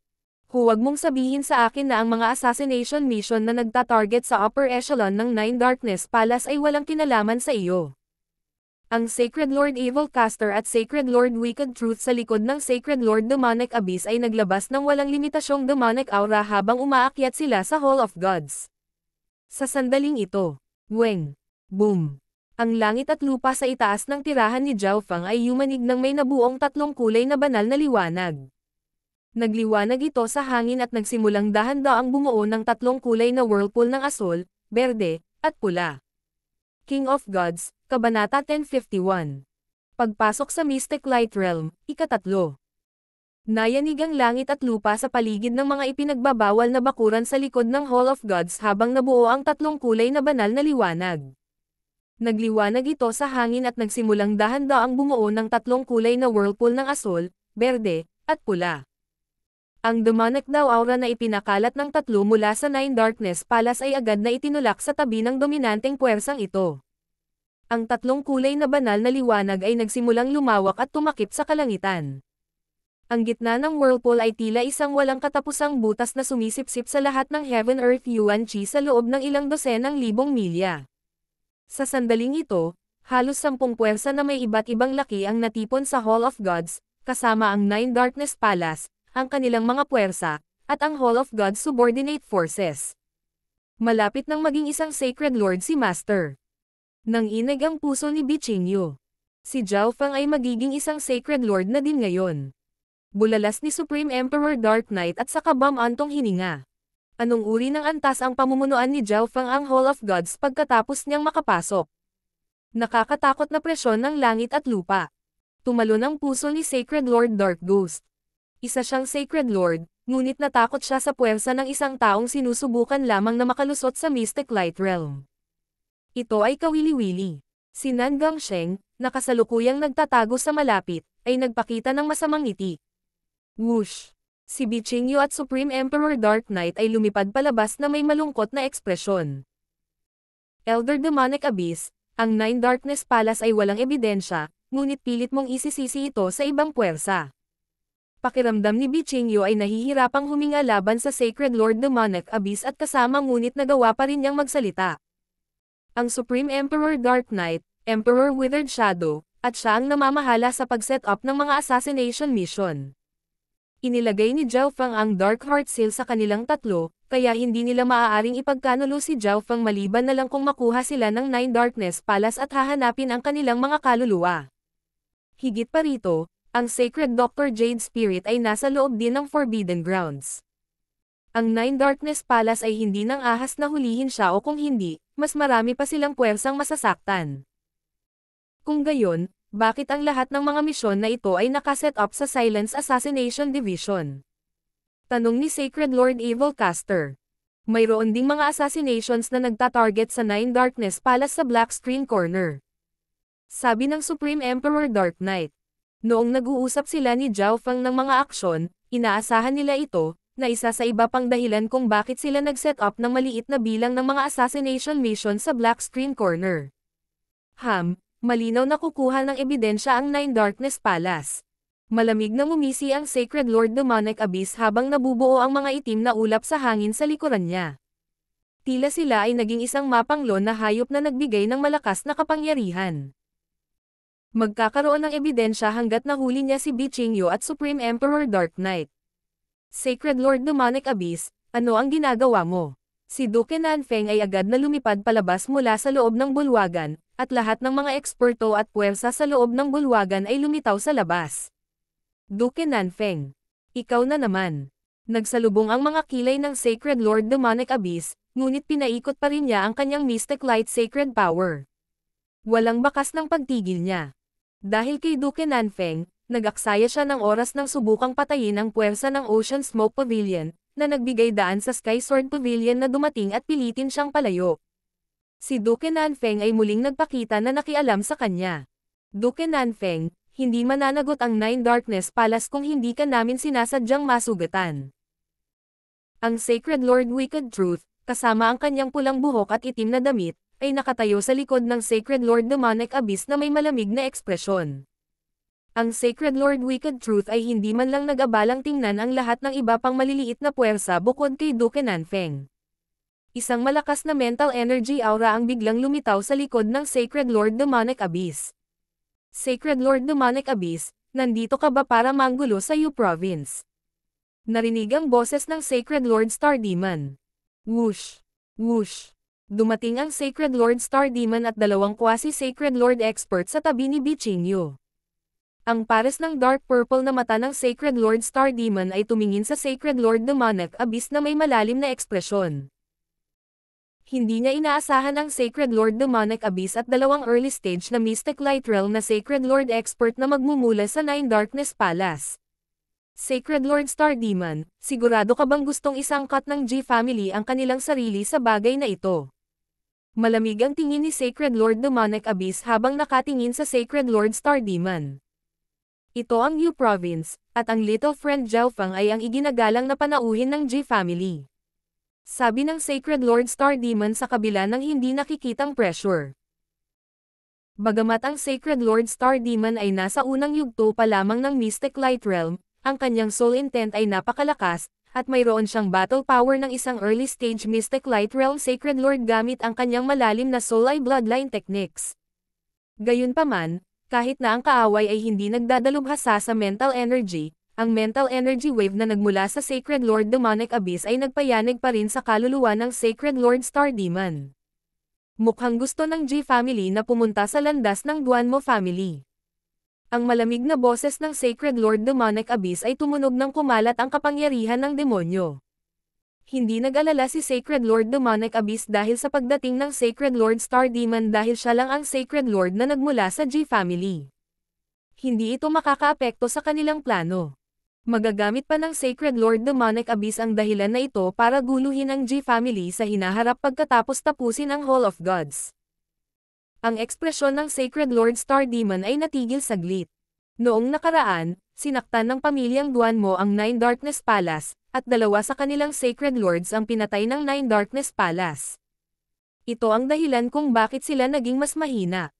Huwag mong sabihin sa akin na ang mga assassination mission na nagta-target sa upper echelon ng Nine Darkness Palace ay walang kinalaman sa iyo. Ang Sacred Lord Evil Caster at Sacred Lord Wicked Truth sa likod ng Sacred Lord Demonic Abyss ay naglabas ng walang limitasyong demonic aura habang umaakyat sila sa Hall of Gods. Sa sandaling ito, weng, boom. Ang langit at lupa sa itaas ng tirahan ni Zhao Feng ay yumanig ng may nabuong 3 kulay na banal na liwanag. Nagliwanag ito sa hangin at nagsimulang dahan-daang bumuo ng 3 kulay na whirlpool ng asul, berde, at pula. King of Gods, Kabanata 1051. Pagpasok sa Mystic Light Realm, ika-3. Nayanig ang langit at lupa sa paligid ng mga ipinagbabawal na bakuran sa likod ng Hall of Gods habang nabuo ang 3 kulay na banal na liwanag. Nagliwanag ito sa hangin at nagsimulang dahan-daang bumuo ng 3 kulay na whirlpool ng asul, berde, at pula. Ang demonic daw aura na ipinakalat ng 3 mula sa Nine Darkness Palace ay agad na itinulak sa tabi ng dominanteng puwersang ito. Ang 3 kulay na banal na liwanag ay nagsimulang lumawak at tumakip sa kalangitan. Ang gitna ng whirlpool ay tila isang walang katapusang butas na sumisipsip sa lahat ng Heaven Earth Yuan Chi sa loob ng ilang dosenang libong milya. Sa sandaling ito, halos 10 puwersa na may iba't ibang laki ang natipon sa Hall of Gods, kasama ang Nine Darkness Palace, ang kanilang mga puwersa, at ang Hall of Gods subordinate forces. Malapit nang maging isang Sacred Lord si Master. Nanginig ang puso ni Bichinyo. Si Zhao Feng ay magiging isang Sacred Lord na din ngayon. Bulalas ni Supreme Emperor Dark Knight at saka bumantong hininga. Anong uri ng antas ang pamumunuan ni Zhao Feng ang Hall of Gods pagkatapos niyang makapasok? Nakakatakot na presyon ng langit at lupa. Tumalon ang puso ni Sacred Lord Dark Ghost. Isa siyang Sacred Lord, ngunit natakot siya sa puwersa ng isang taong sinusubukan lamang na makalusot sa Mystic Light Realm. Ito ay kawili-wili. Si Nan Gangsheng, na kasalukuyang nagtatago sa malapit, ay nagpakita ng masamang ngiti. Whoosh! Si Bichingyo at Supreme Emperor Dark Knight ay lumipad palabas na may malungkot na ekspresyon. Elder Demonic Abyss, ang Nine Darkness Palace ay walang ebidensya, ngunit pilit mong isisisi ito sa ibang puwersa. Pakiramdam ni Bichingyo ay nahihirapang huminga laban sa Sacred Lord Demonic Abyss at kasama ngunit nagawa pa rin niyang magsalita. Ang Supreme Emperor Dark Knight, Emperor Withered Shadow, at siya ang namamahala sa pag-set up ng mga assassination mission. Inilagay ni Zhao Feng ang Dark Heart Seal sa kanilang tatlo, kaya hindi nila maaaring ipagkanulo si Zhao Feng maliban na lang kung makuha sila ng Nine Darkness Palace at hahanapin ang kanilang mga kaluluwa. Higit pa rito, ang Sacred Dr. Jade Spirit ay nasa loob din ng Forbidden Grounds. Ang Nine Darkness Palace ay hindi nang ahas na hulihin siya o kung hindi, mas marami pa silang puwersang masasaktan. Kung gayon, bakit ang lahat ng mga misyon na ito ay nakaset up sa Silence Assassination Division? Tanong ni Sacred Lord Evil Caster. Mayroon ding mga assassinations na nagtatarget sa Nine Darkness Palace sa Black Screen Corner. Sabi ng Supreme Emperor Dark Knight. Noong nag-uusap sila ni Zhao Feng ng mga aksyon, inaasahan nila ito, na isa sa iba pang dahilan kung bakit sila nag-set up ng maliit na bilang ng mga assassination mission sa Black Screen Corner. Malinaw na kukuha ng ebidensya ang Nine Darkness Palace. Malamig na ngumisi ang Sacred Lord Demonic Abyss habang nabubuo ang mga itim na ulap sa hangin sa likuran niya. Tila sila ay naging isang mapanglon na hayop na nagbigay ng malakas na kapangyarihan. Magkakaroon ng ebidensya hanggat nahuli niya si Bichingyo at Supreme Emperor Dark Knight. Sacred Lord Demonic Abyss, ano ang ginagawa mo? Si Duke Nanfeng ay agad na lumipad palabas mula sa loob ng bulwagan, at lahat ng mga eksperto at puwersa sa loob ng bulwagan ay lumitaw sa labas. Duke Nanfeng, ikaw na naman. Nagsalubong ang mga kilay ng Sacred Lord Demonic Abyss, ngunit pinaikot pa rin niya ang kanyang Mystic Light Sacred Power. Walang bakas ng pagtigil niya. Dahil kay Duke Nanfeng, nag-aksaya siya ng oras ng subukang patayin ang puwersa ng Ocean Smoke Pavilion, na nagbigay daan sa Sky Sword Pavilion na dumating at pilitin siyang palayo. Si Duke Nanfeng ay muling nagpakita na nakialam sa kanya. Duke Nanfeng, hindi mananagot ang Nine Darkness Palace kung hindi ka namin sinasadyang masugatan. Ang Sacred Lord Wicked Truth, kasama ang kanyang pulang buhok at itim na damit, ay nakatayo sa likod ng Sacred Lord Demonic Abyss na may malamig na ekspresyon. Ang Sacred Lord Wicked Truth ay hindi man lang nag-abalang tingnan ang lahat ng iba pang maliliit na puwersa bukod kay Duke Nanfeng. Isang malakas na mental energy aura ang biglang lumitaw sa likod ng Sacred Lord Demonic Abyss. Sacred Lord Demonic Abyss, nandito ka ba para manggulo sa Yu Province? Narinig ang boses ng Sacred Lord Star Demon. Whoosh! Whoosh! Dumating ang Sacred Lord Star Demon at dalawang quasi-Sacred Lord expert sa tabi ni Bichingyo. Ang pares ng dark purple na mata ng Sacred Lord Star Demon ay tumingin sa Sacred Lord Demonic Abyss na may malalim na ekspresyon. Hindi niya inaasahan ang Sacred Lord Demonic Abyss at dalawang early stage na Mystic Light Realm na Sacred Lord expert na magmumula sa Nine Darkness Palace. Sacred Lord Star Demon, sigurado ka bang gustong isangkat ng G-Family ang kanilang sarili sa bagay na ito? Malamig ang tingin ni Sacred Lord Demonic Abyss habang nakatingin sa Sacred Lord Star Demon. Ito ang Yu Province, at ang little friend Zhao Feng ay ang iginagalang na panauhin ng G-Family. Sabi ng Sacred Lord Star Demon sa kabila ng hindi nakikitang pressure. Bagamat ang Sacred Lord Star Demon ay nasa unang yugto pa lamang ng Mystic Light Realm, ang kanyang soul intent ay napakalakas, at mayroon siyang battle power ng isang early stage Mystic Light Realm Sacred Lord gamit ang kanyang malalim na soul eye bloodline techniques. Gayunpaman, kahit na ang kaaway ay hindi nagdadalubhasa sa mental energy, ang mental energy wave na nagmula sa Sacred Lord Demonic Abyss ay nagpayanig pa rin sa kaluluwa ng Sacred Lord Star Demon. Mukhang gusto ng G-Family na pumunta sa landas ng Duanmo Family. Ang malamig na boses ng Sacred Lord Demonic Abyss ay tumunog ng kumalat ang kapangyarihan ng demonyo. Hindi nag-alala si Sacred Lord Demonic Abyss dahil sa pagdating ng Sacred Lord Star Demon dahil siya lang ang Sacred Lord na nagmula sa G family. Hindi ito makakaapekto sa kanilang plano. Magagamit pa ng Sacred Lord Demonic Abyss ang dahilan na ito para guluhin ang G family sa hinaharap pagkatapos tapusin ang Hall of Gods. Ang ekspresyon ng Sacred Lord Star Demon ay natigil saglit. Noong nakaraan, sinaktan ng pamilyang Duanmo ang Nine Darkness Palace, at dalawa sa kanilang Sacred Lords ang pinatay ng Nine Darkness Palace. Ito ang dahilan kung bakit sila naging mas mahina.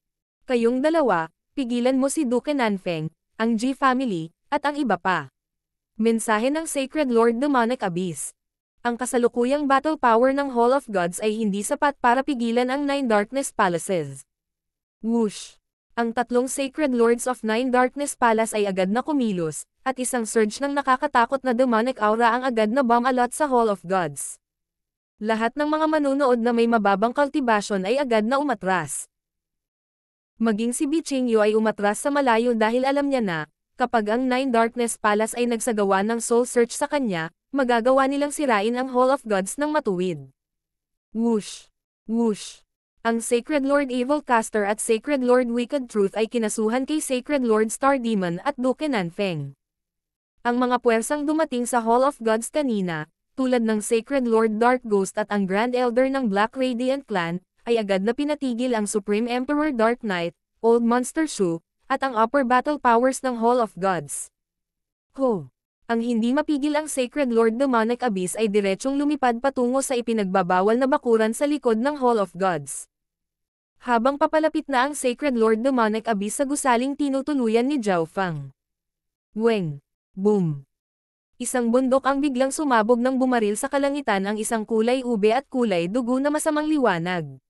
Kayong dalawa, pigilan mo si Duke Nanfeng, ang G family, at ang iba pa. Mensahe ng Sacred Lord Demonic Abyss. Ang kasalukuyang battle power ng Hall of Gods ay hindi sapat para pigilan ang Nine Darkness Palaces. Whoosh! Ang tatlong Sacred Lords of Nine Darkness Palace ay agad na kumilos, at isang surge ng nakakatakot na demonic aura ang agad na bumalot sa Hall of Gods. Lahat ng mga manunood na may mababang kultibasyon ay agad na umatras. Maging si Bichingyo ay umatras sa malayo dahil alam niya na, kapag ang Nine Darkness Palace ay nagsagawa ng soul search sa kanya, magagawa nilang sirain ang Hall of Gods ng matuwid. Whoosh! Whoosh! Ang Sacred Lord Evil Caster at Sacred Lord Wicked Truth ay kinasuhan kay Sacred Lord Star Demon at Duke Nanfeng. Ang mga puwersang dumating sa Hall of Gods kanina, tulad ng Sacred Lord Dark Ghost at ang Grand Elder ng Black Radiant Clan, ay agad na pinatigil ang Supreme Emperor Dark Knight, Old Monster Shu, at ang upper battle powers ng Hall of Gods. Ang hindi mapigil ang Sacred Lord Demonic Abyss ay diretsong lumipad patungo sa ipinagbabawal na bakuran sa likod ng Hall of Gods. Habang papalapit na ang Sacred Lord Demonic Abyss sa gusaling tinutuluyan ni Zhao Fang. Weng! Boom! Isang bundok ang biglang sumabog ng bumaril sa kalangitan ang isang kulay ube at kulay dugo na masamang liwanag.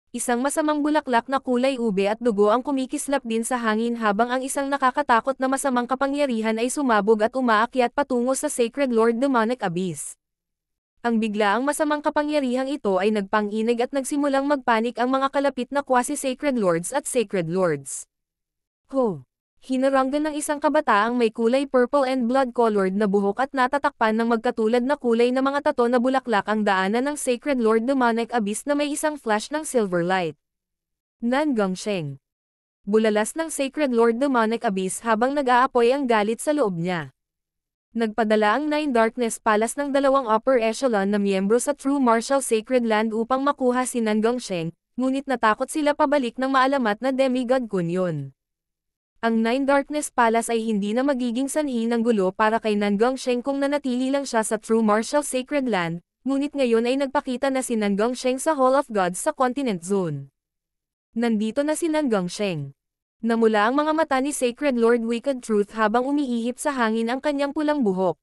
Isang masamang bulaklak na kulay ube at dugo ang kumikislap din sa hangin habang ang isang nakakatakot na masamang kapangyarihan ay sumabog at umaakyat patungo sa Sacred Lord Demonic Abyss. Ang biglaang masamang kapangyarihang ito ay nagpanginig at nagsimulang magpanik ang mga kalapit na quasi-Sacred Lords at Sacred Lords. Hinaranggan ng isang kabataang may kulay purple and blood-colored na buhok at natatakpan ng magkatulad na kulay na mga tato na bulaklak ang daanan ng Sacred Lord Demonic Abyss na may isang flash ng silver light. Nan Gongsheng. Bulalas ng Sacred Lord Demonic Abyss habang nag-aapoy ang galit sa loob niya. Nagpadala ang Nine Darkness Palace ng dalawang upper echelon na miyembro sa True Martial Sacred Land upang makuha si Nan Gongsheng, ngunit natakot sila pabalik ng maalamat na demigod Kunyon. Ang Nine Darkness Palace ay hindi na magiging sanhi ng gulo para kay Nan Gongsheng kung nanatili lang siya sa True Martial Sacred Land, ngunit ngayon ay nagpakita na si Nan Gongsheng sa Hall of Gods sa Continent Zone. Nandito na si Nan Gongsheng. Namula ang mga mata ni Sacred Lord Wicked Truth habang umiihip sa hangin ang kanyang pulang buhok.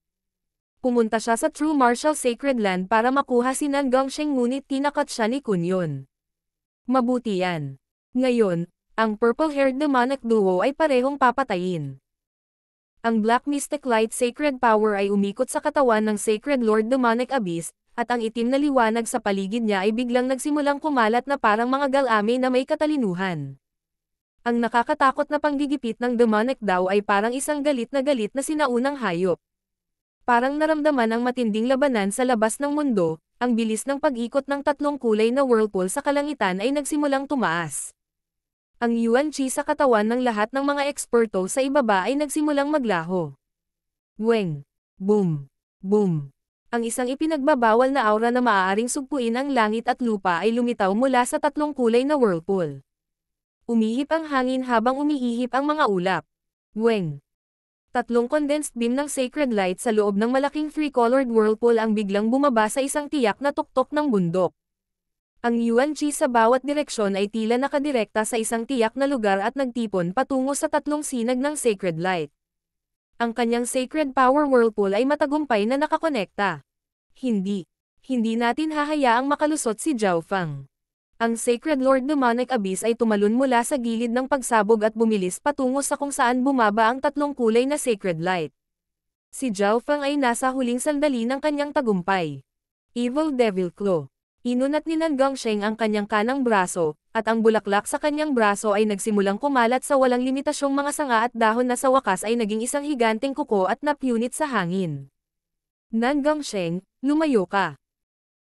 Pumunta siya sa True Martial Sacred Land para makuha si Nan Gongsheng ngunit tinakat siya ni Kunyon. Mabuti yan. Ngayon, ang purple-haired demonic duo ay parehong papatayin. Ang Black Mystic Light Sacred Power ay umikot sa katawan ng Sacred Lord Demonic Abyss, at ang itim na liwanag sa paligid niya ay biglang nagsimulang kumalat na parang mga galame na may katalinuhan. Ang nakakatakot na panggigipit ng demonic daw ay parang isang galit na sinaunang hayop. Parang naramdaman ang matinding labanan sa labas ng mundo, ang bilis ng pag-ikot ng tatlong kulay na whirlpool sa kalangitan ay nagsimulang tumaas. Ang yuan chi sa katawan ng lahat ng mga eksperto sa ibaba ay nagsimulang maglaho. Weng! Boom! Boom! Ang isang ipinagbabawal na aura na maaaring sugpuin ang langit at lupa ay lumitaw mula sa tatlong kulay na whirlpool. Umihip ang hangin habang umiihip ang mga ulap. Weng! Tatlong condensed beam ng sacred light sa loob ng malaking three-colored whirlpool ang biglang bumaba sa isang tiyak na tuktok ng bundok. Ang yuan chi sa bawat direksyon ay tila nakadirekta sa isang tiyak na lugar at nagtipon patungo sa tatlong sinag ng sacred light. Ang kanyang sacred power whirlpool ay matagumpay na nakakonekta. Hindi natin hahayaang makalusot si Zhao Fang. Ang Sacred Lord Demonic Abyss ay tumalon mula sa gilid ng pagsabog at bumilis patungo sa kung saan bumaba ang tatlong kulay na sacred light. Si Zhao Fang ay nasa huling sandali ng kanyang tagumpay. Evil Devil Claw. Inunat ni Nan Gongsheng ang kanyang kanang braso, at ang bulaklak sa kanyang braso ay nagsimulang kumalat sa walang limitasyong mga sanga at dahon na sa wakas ay naging isang higanteng kuko at napunit sa hangin. Nan Gongsheng, lumayo ka.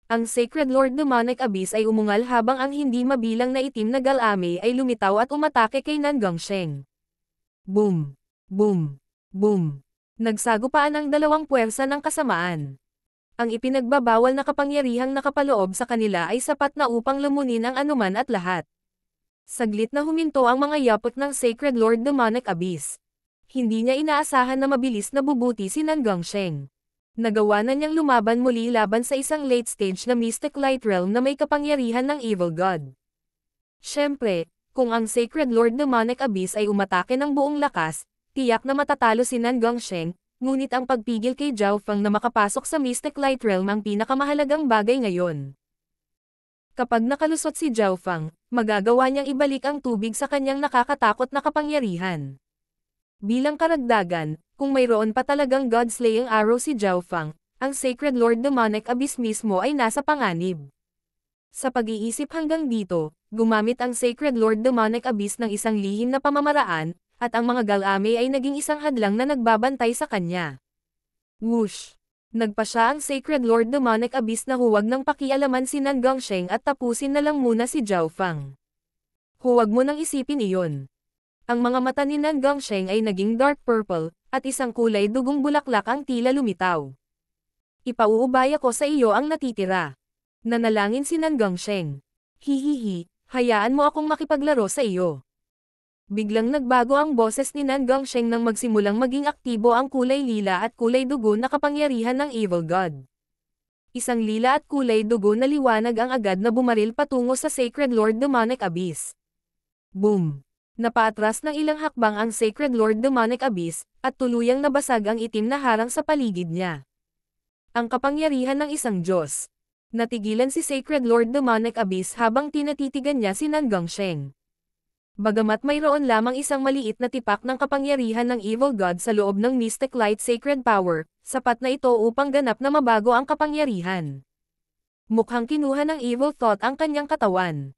Ang Sacred Lord Demonic Abyss ay umungal habang ang hindi mabilang na itim na galame ay lumitaw at umatake kay Nan Gongsheng. Boom! Boom! Boom! Nagsagupaan ang dalawang puwersa ng kasamaan. Ang ipinagbabawal na kapangyarihang nakapaloob sa kanila ay sapat na upang lumunin ang anuman at lahat. Saglit na huminto ang mga yapot ng Sacred Lord Demonic Abyss. Hindi niya inaasahan na mabilis na bubuti si Nan Gongsheng. Nagawa na niyang lumaban muli laban sa isang late stage na Mystic Light Realm na may kapangyarihan ng Evil God. Siyempre, kung ang Sacred Lord Demonic Abyss ay umatake ng buong lakas, tiyak na matatalo si Nan Gongsheng, ngunit ang pagpigil kay Zhao Feng na makapasok sa Mystic Light Realm ang pinakamahalagang bagay ngayon. Kapag nakalusot si Zhao Feng, magagawa niyang ibalik ang tubig sa kanyang nakakatakot na kapangyarihan. Bilang karagdagan, kung mayroon pa talagang God-slaying arrow si Zhao Feng, ang Sacred Lord Demonic Abyss mismo ay nasa panganib. Sa pag-iisip hanggang dito, gumamit ang Sacred Lord Demonic Abyss ng isang lihim na pamamaraan, at ang mga galame ay naging isang hadlang na nagbabantay sa kanya. Whoosh! Nagpa siya ang Sacred Lord Demonic Abyss na huwag nang pakialaman si Nan Gongsheng at tapusin na lang muna si Zhao Feng. Huwag mo nang isipin iyon. Ang mga mata ni Nan Gongsheng ay naging dark purple, at isang kulay dugong bulaklak ang tila lumitaw. Ipauubaya ko sa iyo ang natitira. Nanalangin si Nan Gongsheng. Hihihi, hayaan mo akong makipaglaro sa iyo. Biglang nagbago ang boses ni Nan Gongsheng nang magsimulang maging aktibo ang kulay lila at kulay dugo na kapangyarihan ng Evil God. Isang lila at kulay dugo na liwanag ang agad na bumaril patungo sa Sacred Lord Demonic Abyss. Boom! Napaatras ng ilang hakbang ang Sacred Lord Demonic Abyss, at tuluyang nabasag ang itim na harang sa paligid niya. Ang kapangyarihan ng isang Diyos. Natigilan si Sacred Lord Demonic Abyss habang tinatitigan niya si Nan Gongsheng. Bagamat mayroon lamang isang maliit na tipak ng kapangyarihan ng Evil God sa loob ng Mystic Light Sacred Power, sapat na ito upang ganap na mabago ang kapangyarihan. Mukhang kinuha ng Evil Thought ang kanyang katawan.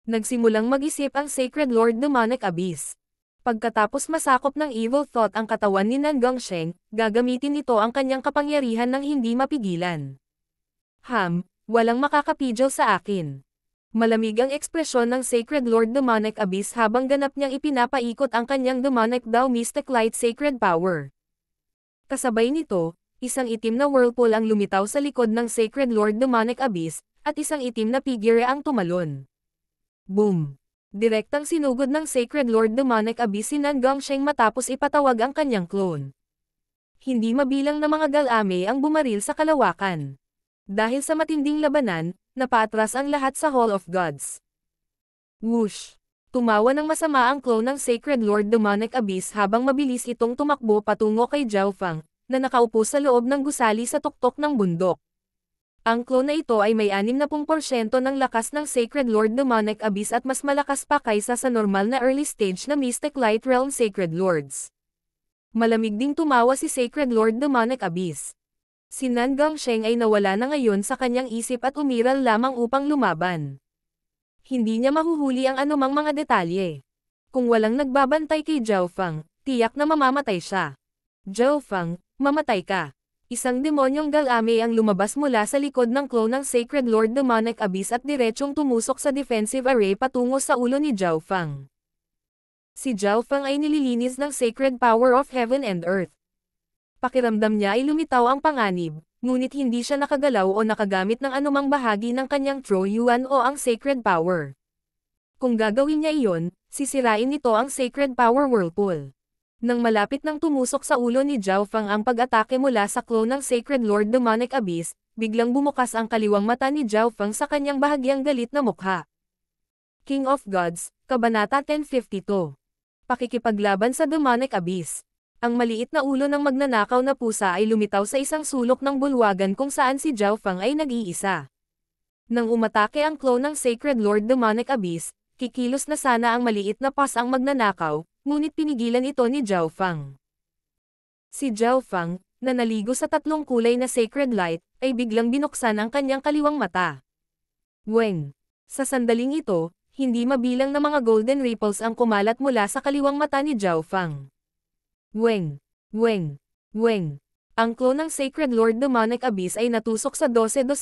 Nagsimulang mag-isip ang Sacred Lord Demonic Abyss. Pagkatapos masakop ng Evil Thought ang katawan ni Nan Gongsheng, gagamitin nito ang kanyang kapangyarihan ng hindi mapigilan. Walang makakapigil sa akin. Malamig ang ekspresyon ng Sacred Lord Demonic Abyss habang ganap niyang ipinapaikot ang kanyang Demonic Dao Mystic Light Sacred Power. Kasabay nito, isang itim na whirlpool ang lumitaw sa likod ng Sacred Lord Demonic Abyss, at isang itim na figure ang tumalon. Boom! Direktang sinugod ng Sacred Lord Demonic Abyss si Nan Gongsheng matapos ipatawag ang kanyang clone. Hindi mabilang na mga galame ang bumaril sa kalawakan. Dahil sa matinding labanan, napaatras ang lahat sa Hall of Gods. Whoosh! Tumawa ng masama ang clone ng Sacred Lord Demonic Abyss habang mabilis itong tumakbo patungo kay Zhao Feng, na nakaupo sa loob ng gusali sa tuktok ng bundok. Ang clone na ito ay may 60% ng lakas ng Sacred Lord Demonic Abyss at mas malakas pa kaysa sa normal na early stage na Mystic Light Realm Sacred Lords. Malamig ding tumawa si Sacred Lord Demonic Abyss. Si Nan Gongsheng ay nawala na ngayon sa kanyang isip at umiral lamang upang lumaban. Hindi niya mahuhuli ang anumang mga detalye. Kung walang nagbabantay kay Zhao Feng, tiyak na mamamatay siya. Zhao Feng, mamatay ka. Isang demonyong galame ang lumabas mula sa likod ng clone ng Sacred Lord Demonic Abyss at diretsong tumusok sa defensive array patungo sa ulo ni Zhao Feng. Si Zhao Feng ay nililinis ng Sacred Power of Heaven and Earth. Pakiramdam niya ay lumitaw ang panganib, ngunit hindi siya nakagalaw o nakagamit ng anumang bahagi ng kanyang True Yuan o ang Sacred Power. Kung gagawin niya iyon, sisirain nito ang Sacred Power Whirlpool. Nang malapit nang tumusok sa ulo ni Zhao Feng ang pag-atake mula sa clone ng Sacred Lord Demonic Abyss, biglang bumukas ang kaliwang mata ni Zhao Feng sa kanyang bahagyang galit na mukha. King of Gods, Kabanata 1052. Pakikipaglaban sa Demonic Abyss. Ang maliit na ulo ng magnanakaw na pusa ay lumitaw sa isang sulok ng bulwagan kung saan si Zhao Feng ay nag-iisa. Nang umatake ang clone ng Sacred Lord Demonic Abyss, kikilos na sana ang maliit na pas ang magnanakaw, ngunit pinigilan ito ni Zhao Feng. Si Zhao Feng, na naligo sa tatlong kulay na Sacred Light, ay biglang binuksan ang kanyang kaliwang mata. Weng! Sa sandaling ito, hindi mabilang na mga golden ripples ang kumalat mula sa kaliwang mata ni Zhao Feng. Weng! Weng! Weng! Ang clone ng Sacred Lord Demonic Abyss ay natusok sa 12,000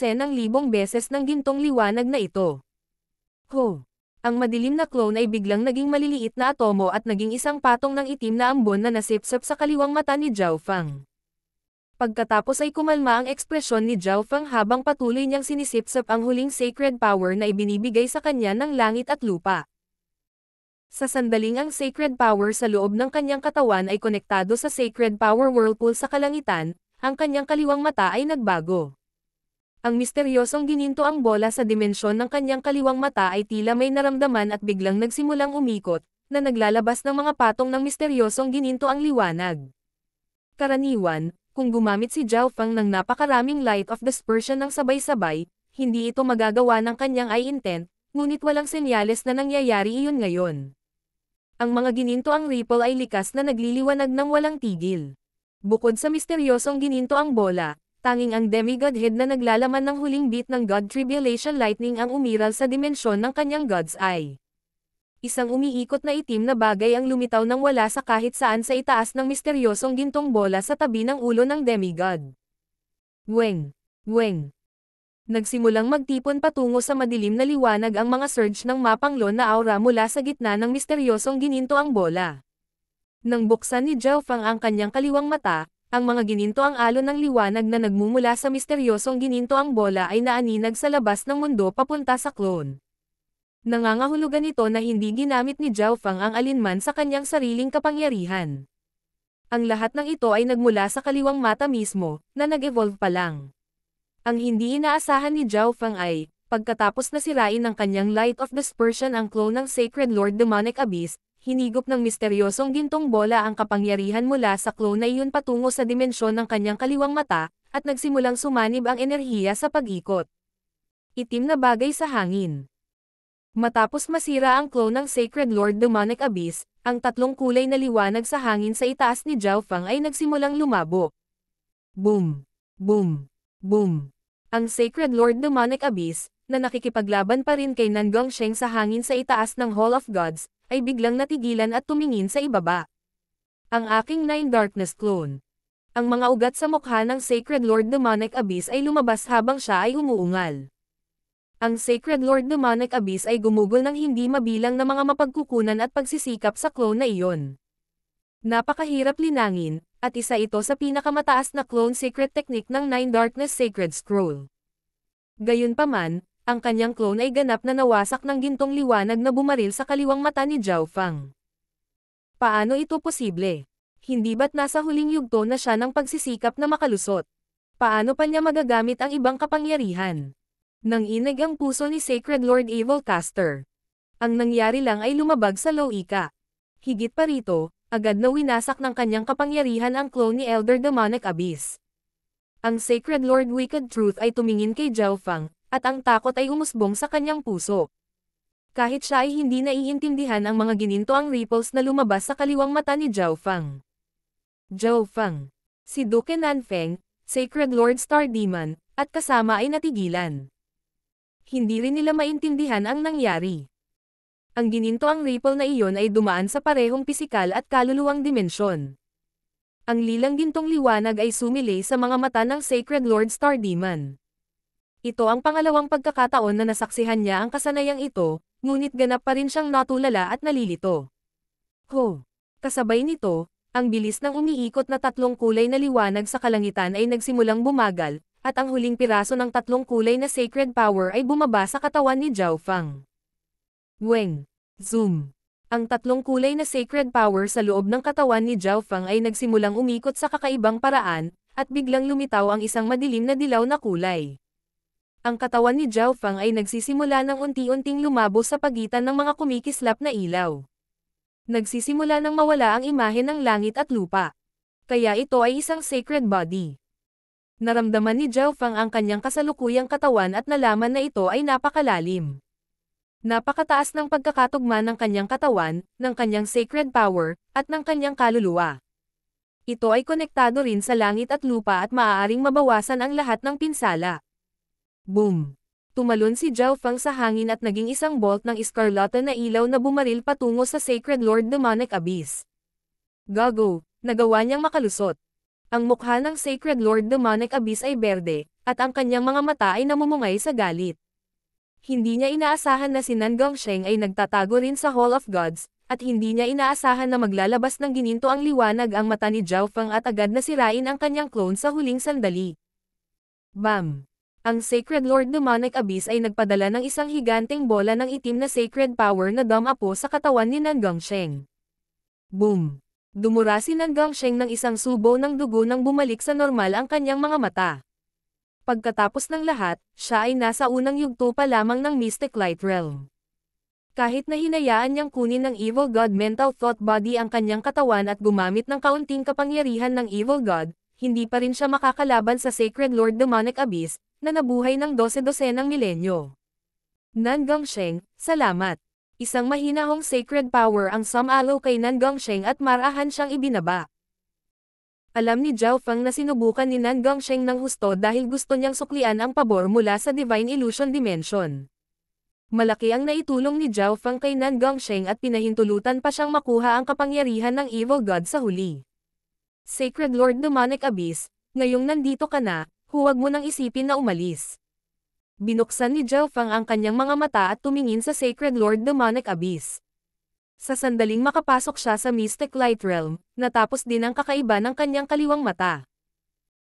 beses ng gintong liwanag na ito. Ho! Ang madilim na clone ay biglang naging maliliit na atomo at naging isang patong ng itim na ambon na nasipsip sa kaliwang mata ni Zhao Fang. Pagkatapos ay kumalma ang ekspresyon ni Zhao Fang habang patuloy niyang sinisipsip ang huling sacred power na ibinibigay sa kanya ng langit at lupa. Sa sandaling ang sacred power sa loob ng kanyang katawan ay konektado sa sacred power whirlpool sa kalangitan, ang kanyang kaliwang mata ay nagbago. Ang misteryosong gininto ang bola sa dimensyon ng kanyang kaliwang mata ay tila may naramdaman at biglang nagsimulang umikot, na naglalabas ng mga patong ng misteryosong gininto ang liwanag. Karaniwan, kung gumamit si Zhao Fang ng napakaraming light of dispersion ng sabay-sabay, hindi ito magagawa ng kanyang eye intent, ngunit walang senyales na nangyayari iyon ngayon. Ang mga gininto ang ripple ay likas na nagliliwanag ng walang tigil. Bukod sa misteryosong gininto ang bola, tanging ang demigod head na naglalaman ng huling beat ng God Tribulation Lightning ang umiral sa dimensyon ng kanyang God's Eye. Isang umiikot na itim na bagay ang lumitaw nang wala sa kahit saan sa itaas ng misteryosong gintong bola sa tabi ng ulo ng demigod. Weng! Weng! Nagsimulang magtipon patungo sa madilim na liwanag ang mga surge ng mapanglon na aura mula sa gitna ng misteryosong gininto ang bola. Nang buksan ni Zhao Fang ang kanyang kaliwang mata, ang mga gininto ang alon ng liwanag na nagmumula sa misteryosong gininto ang bola ay naaninag sa labas ng mundo papunta sa clone. Nangangahulugan ito na hindi ginamit ni Zhao Fang ang alinman sa kanyang sariling kapangyarihan. Ang lahat ng ito ay nagmula sa kaliwang mata mismo, na nag-evolve pa lang. Ang hindi inaasahan ni Zhao Fang ay, pagkatapos na sirain ng kanyang light of dispersion ang clone ng Sacred Lord Demonic Abyss, hinigop ng misteryosong gintong bola ang kapangyarihan mula sa clone na iyon patungo sa dimensyon ng kanyang kaliwang mata, at nagsimulang sumanib ang enerhiya sa pag-ikot. Itim na bagay sa hangin. Matapos masira ang clone ng Sacred Lord Demonic Abyss, ang tatlong kulay na liwanag sa hangin sa itaas ni Zhao Fang ay nagsimulang lumabo. Boom! Boom! Boom! Ang Sacred Lord Demonic Abyss, na nakikipaglaban pa rin kay Nan Gongsheng sa hangin sa itaas ng Hall of Gods, ay biglang natigilan at tumingin sa ibaba. Ang aking Nine Darkness clone. Ang mga ugat sa mukha ng Sacred Lord Demonic Abyss ay lumabas habang siya ay umuungal. Ang Sacred Lord Demonic Abyss ay gumugol ng hindi mabilang na mga mapagkukunan at pagsisikap sa clone na iyon. Napakahirap linangin, at isa ito sa pinakamataas na clone secret technique ng Nine Darkness Sacred Scroll. Gayunpaman, ang kanyang clone ay ganap na nawasak ng gintong liwanag na bumaril sa kaliwang mata ni Zhao Fang. Paano ito posible? Hindi ba't nasa huling yugto na siya ng pagsisikap na makalusot? Paano pa niya magagamit ang ibang kapangyarihan? Nanginig ang puso ni Sacred Lord Evil Caster. Ang nangyari lang ay lumabag sa Loika. Higit pa rito, agad na winasak ng kanyang kapangyarihan ang clone ni Elder Demonic Abyss. Ang Sacred Lord Wicked Truth ay tumingin kay Zhao Fang, at ang takot ay umusbong sa kanyang puso. Kahit siya ay hindi naiintindihan ang mga ginintoang ripples na lumabas sa kaliwang mata ni Zhao Fang. Zhao Fang. Si Duke Nanfeng, Sacred Lord Star Demon, at kasama ay natigilan. Hindi rin nila maintindihan ang nangyari. Ang ginintoang ripple na iyon ay dumaan sa parehong pisikal at kaluluwang dimensyon. Ang lilang gintong liwanag ay sumilay sa mga mata ng Sacred Lord Star Demon. Ito ang pangalawang pagkakataon na nasaksihan niya ang kasanayang ito, ngunit ganap pa rin siyang natulala at nalilito. Ho! Kasabay nito, ang bilis ng umiikot na tatlong kulay na liwanag sa kalangitan ay nagsimulang bumagal, at ang huling piraso ng tatlong kulay na sacred power ay bumaba sa katawan ni Zhao Fang. Weng! Zoom! Ang tatlong kulay na sacred power sa loob ng katawan ni Zhao Fang ay nagsimulang umikot sa kakaibang paraan, at biglang lumitaw ang isang madilim na dilaw na kulay. Ang katawan ni Zhao Fang ay nagsisimula ng unti-unting lumabo sa pagitan ng mga kumikislap na ilaw. Nagsisimula nang mawala ang imahe ng langit at lupa. Kaya ito ay isang sacred body. Naramdaman ni Zhao Fang ang kanyang kasalukuyang katawan at nalaman na ito ay napakalalim. Napakataas ng pagkakatugma ng kanyang katawan, ng kanyang sacred power, at ng kanyang kaluluwa. Ito ay konektado rin sa langit at lupa at maaaring mabawasan ang lahat ng pinsala. Boom! Tumalon si Zhao Fang sa hangin at naging isang bolt ng iskarlata na ilaw na bumaril patungo sa Sacred Lord Demonic Abyss. Gago! Nagawa niyang makalusot. Ang mukha ng Sacred Lord Demonic Abyss ay berde, at ang kanyang mga mata ay namumungay sa galit. Hindi niya inaasahan na si Nan Gongsheng ay nagtatago rin sa Hall of Gods, at hindi niya inaasahan na maglalabas ng gininto ang liwanag ang mata ni Zhao Feng at agad na sirain ang kanyang clone sa huling sandali. Bam! Ang Sacred Lord Demonic Abyss ay nagpadala ng isang higanteng bola ng itim na sacred power na dumapo sa katawan ni Nan Gongsheng. Boom! Dumura si Nan Gongsheng ng isang subo ng dugo nang bumalik sa normal ang kanyang mga mata. Pagkatapos ng lahat, siya ay nasa unang yugto pa lamang ng Mystic Light Realm. Kahit na hinayaan niyang kunin ng Evil God Mental Thought Body ang kanyang katawan at gumamit ng kaunting kapangyarihan ng Evil God, hindi pa rin siya makakalaban sa Sacred Lord Demonic Abyss, na nabuhay ng 12-dosenang milenyo. Nan Gongsheng, salamat. Isang mahinahong sacred power ang sumalo kay Nan Gongsheng at marahan siyang ibinaba. Alam ni Zhao Feng na sinubukan ni Nan Gongsheng ng husto dahil gusto niyang suklian ang pabor mula sa Divine Illusion Dimension. Malaki ang naitulong ni Zhao Feng kay Nan Gongsheng at pinahintulutan pa siyang makuha ang kapangyarihan ng Evil God sa huli. Sacred Lord Demonic Abyss, ngayong nandito ka na, huwag mo nang isipin na umalis. Binuksan ni Zhao Feng ang kanyang mga mata at tumingin sa Sacred Lord Demonic Abyss. Sa sandaling makapasok siya sa Mystic Light Realm, natapos din ang kakaiba ng kanyang kaliwang mata.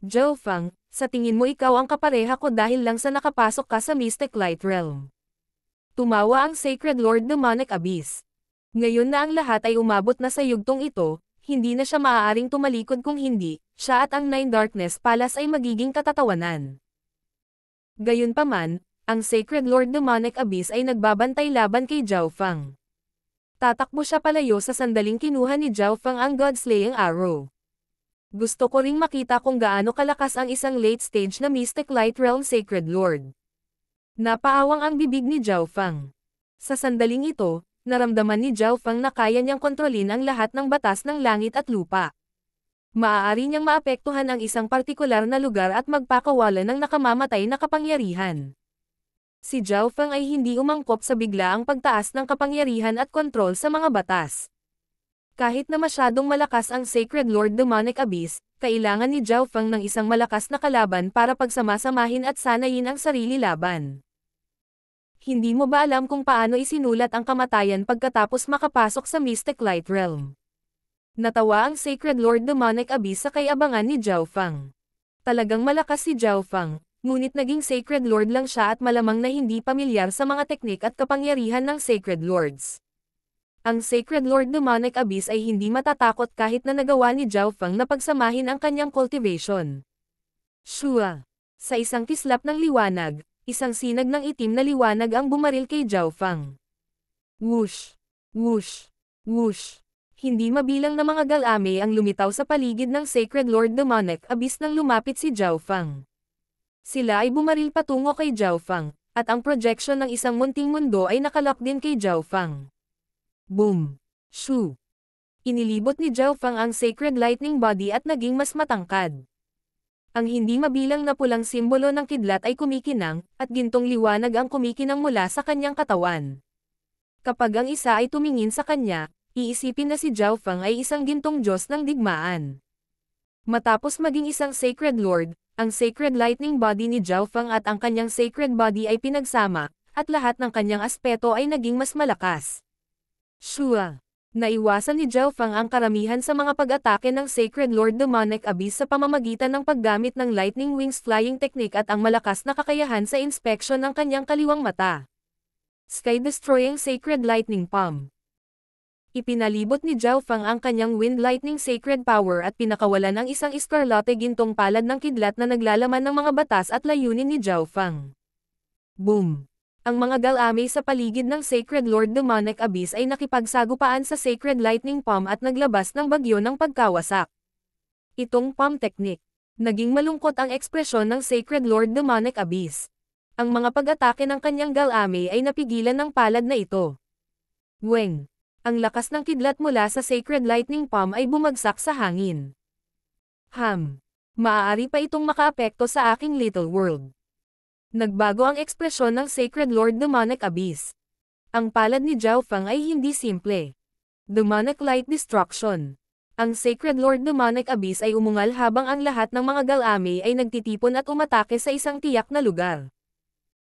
Zhao Feng, sa tingin mo ikaw ang kapareha ko dahil lang sa nakapasok ka sa Mystic Light Realm. Tumawa ang Sacred Lord Demonic Abyss. Ngayon na ang lahat ay umabot na sa yugtong ito, hindi na siya maaaring tumalikod kung hindi, siya at ang Nine Darkness Palace ay magiging katatawanan. Gayunpaman, ang Sacred Lord Demonic Abyss ay nagbabantay laban kay Zhao Feng. Tatakbo siya palayo sa sandaling kinuha ni Zhao Feng ang God-slaying arrow. Gusto ko ring makita kung gaano kalakas ang isang late-stage na Mystic Light Realm Sacred Lord. Napaawang ang bibig ni Zhao Feng. Sa sandaling ito, naramdaman ni Zhao Feng na kaya niyang kontrolin ang lahat ng batas ng langit at lupa. Maaari niyang maapektuhan ang isang partikular na lugar at magpakawala ng nakamamatay na kapangyarihan. Si Zhao Feng ay hindi umangkop sa biglaang pagtaas ng kapangyarihan at kontrol sa mga batas. Kahit na masyadong malakas ang Sacred Lord Demonic Abyss, kailangan ni Zhao Feng ng isang malakas na kalaban para pagsamasamahin at sanayin ang sarili laban. Hindi mo ba alam kung paano isinulat ang kamatayan pagkatapos makapasok sa Mystic Light Realm? Natawa ang Sacred Lord Demonic Abyss sa kayabangan ni Zhao Feng. Talagang malakas si Zhao Feng, ngunit naging Sacred Lord lang siya at malamang na hindi pamilyar sa mga teknik at kapangyarihan ng Sacred Lords. Ang Sacred Lord Demonic Abyss ay hindi matatakot kahit na nagawa ni Zhao Feng na pagsamahin ang kanyang cultivation. Shua! Sa isang kislap ng liwanag, isang sinag ng itim na liwanag ang bumaril kay Zhao Feng. Whoosh! Whoosh! Whoosh! Hindi mabilang na mga galame ang lumitaw sa paligid ng Sacred Lord Demonic Abyss nang lumapit si Zhao Feng. Sila ay bumaril patungo kay Zhao Feng, at ang projection ng isang munting mundo ay nakalock din kay Zhao Feng. Boom! Shoo! Inilibot ni Zhao Feng ang Sacred Lightning Body at naging mas matangkad. Ang hindi mabilang na pulang simbolo ng kidlat ay kumikinang, at gintong liwanag ang kumikinang mula sa kanyang katawan. Kapag ang isa ay tumingin sa kanya, iisipin na si Zhao Feng ay isang gintong Diyos ng digmaan. Matapos maging isang Sacred Lord, ang Sacred Lightning Body ni Zhao Feng at ang kanyang Sacred Body ay pinagsama, at lahat ng kanyang aspeto ay naging mas malakas. Shua! Naiwasan ni Zhao Feng ang karamihan sa mga pag-atake ng Sacred Lord Demonic Abyss sa pamamagitan ng paggamit ng Lightning Wings Flying Technique at ang malakas na kakayahan sa inspeksyon ng kanyang kaliwang mata. Sky-destroying Sacred Lightning Palm. Ipinalibot ni Zhao Feng ang kanyang Wind Lightning Sacred Power at pinakawalan ang isang iskarlate gintong palad ng kidlat na naglalaman ng mga batas at layunin ni Zhao Feng. Boom! Ang mga galame sa paligid ng Sacred Lord Demonic Abyss ay nakipagsagupaan sa Sacred Lightning Palm at naglabas ng bagyo ng pagkawasak. Itong palm technique. Naging malungkot ang ekspresyon ng Sacred Lord Demonic Abyss. Ang mga pag-atake ng kanyang galame ay napigilan ng palad na ito. Weng! Ang lakas ng kidlat mula sa Sacred Lightning Palm ay bumagsak sa hangin. Maaari pa itong makaapekto sa aking little world. Nagbago ang ekspresyon ng Sacred Lord Demonic Abyss. Ang palad ni Zhao Feng ay hindi simple. Demonic Light Destruction. Ang Sacred Lord Demonic Abyss ay umungal habang ang lahat ng mga Galame ay nagtitipon at umatake sa isang tiyak na lugar.